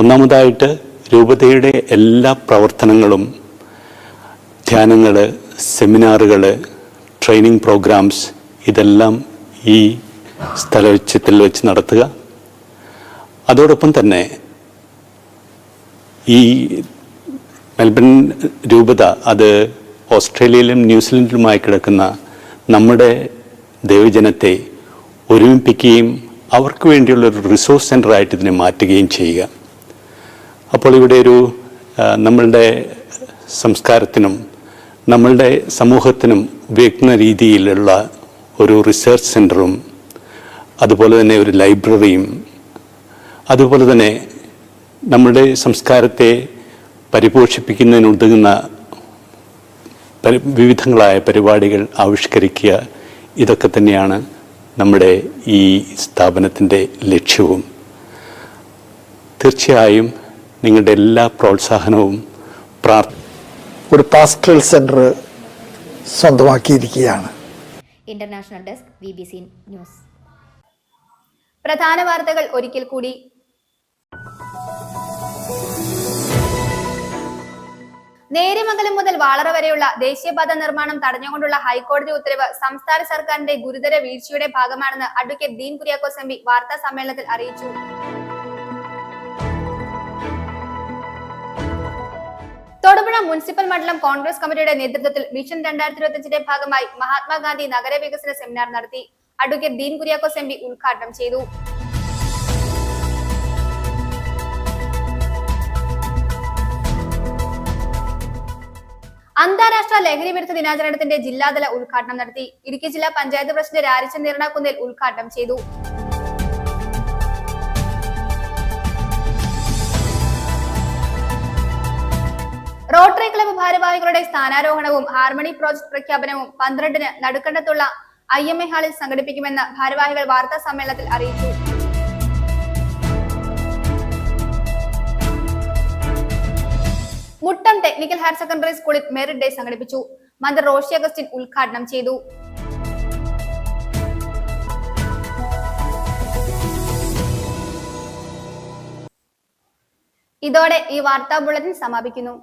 N: ഒന്നാമതായിട്ട് രൂപതയുടെ എല്ലാ പ്രവർത്തനങ്ങളും, ധ്യാനങ്ങൾ, സെമിനാറുകൾ, ട്രെയിനിങ് പ്രോഗ്രാംസ് ഇതെല്ലാം ഈ സ്ഥലത്തിൽ വെച്ച് നടത്തുക. അതോടൊപ്പം തന്നെ ഈ മെൽബൺ രൂപത അത് ഓസ്ട്രേലിയയിലും ന്യൂസിലൻഡിലുമായി കിടക്കുന്ന നമ്മുടെ ദൈവജനത്തെ ഒരുമിപ്പിക്കുകയും അവർക്ക് വേണ്ടിയുള്ളൊരു റിസോഴ്സ് സെൻ്ററായിട്ട് ഇതിനെ മാറ്റുകയും ചെയ്യുക. അപ്പോൾ ഇവിടെ ഒരു നമ്മളുടെ സംസ്കാരത്തിനും നമ്മളുടെ സമൂഹത്തിനും ഉപയോഗിക്കുന്ന രീതിയിലുള്ള ഒരു റിസർച്ച് സെൻ്ററും, അതുപോലെ തന്നെ ഒരു ലൈബ്രറിയും, അതുപോലെ തന്നെ നമ്മുടെ സംസ്കാരത്തെ പരിപോഷിപ്പിക്കുന്നതിനുതകുന്ന വിവിധങ്ങളായ പരിപാടികൾ ആവിഷ്കരിക്കുക, ഇതൊക്കെ തന്നെയാണ് നമ്മുടെ ഈ സ്ഥാപനത്തിൻ്റെ ലക്ഷ്യവും. തീർച്ചയായും നിങ്ങളുടെ എല്ലാ പ്രോത്സാഹനവും
O: ഒരു പാസ്റ്ററൽ സെന്റർ സ്വന്തമാക്കിയിരിക്കുകയാണ്.
C: International desk, BBC news.
A: പ്രധാന വാർത്തകൾ ഒരിക്കൽ കൂടി. നേര്യമംഗലം മുതൽ വാളറ വരെയുള്ള ദേശീയപാത നിർമ്മാണം തടഞ്ഞുകൊണ്ടുള്ള ഹൈക്കോടതി ഉത്തരവ് സംസ്ഥാന സർക്കാരിന്റെ ഗുരുതര വീഴ്ചയുടെ ഭാഗമാണെന്ന് advocate Dean Kuriakose M P വാർത്താ സമ്മേളനത്തിൽ അറിയിച്ചു. തൊടുപുഴ മുനിസിപ്പൽ മണ്ഡലം കോൺഗ്രസ് കമ്മിറ്റിയുടെ നേതൃത്വത്തിൽ വിഷൻ 2025ന്റെ ഭാഗമായി മഹാത്മാഗാന്ധി നഗരവികസന സെമിനാർ നടത്തി. Advocate Dean Kuriakose M P ഉദ്ഘാടനം ചെയ്തു. അന്താരാഷ്ട്ര ലഹരി വിരുദ്ധ ദിനാചരണത്തിന്റെ ജില്ലാതല ഉദ്ഘാടനം നടത്തി. ഇടുക്കി ജില്ലാ പഞ്ചായത്ത് പ്രസിഡന്റ് രാരിച്ചൻ നീർണാക്കുന്നിൽ ഉദ്ഘാടനം ചെയ്തു. റോട്ടറി ക്ലബ്ബ് ഭാരവാഹികളുടെ സ്ഥാനാരോഹണവും ഹാർമണി പ്രോജക്ട് പ്രഖ്യാപനവും 12-ന് നടുക്കണ്ടത്തുള്ള IMA ഹാളിൽ സംഘടിപ്പിക്കുമെന്ന് ഭാരവാഹികൾ വാർത്താ സമ്മേളനത്തിൽ അറിയിച്ചു. മുട്ടം ടെക്നിക്കൽ ഹയർ സെക്കൻഡറി സ്കൂളിൽ മെറിറ്റ് ഡേ സംഘടിപ്പിച്ചു. മന്ത്രി റോഷി അഗസ്റ്റിൻ ഉദ്ഘാടനം ചെയ്തു. ഇതോടെ ഈ വാർത്താ ബുള്ളറ്റിൻ സമാപിക്കുന്നു.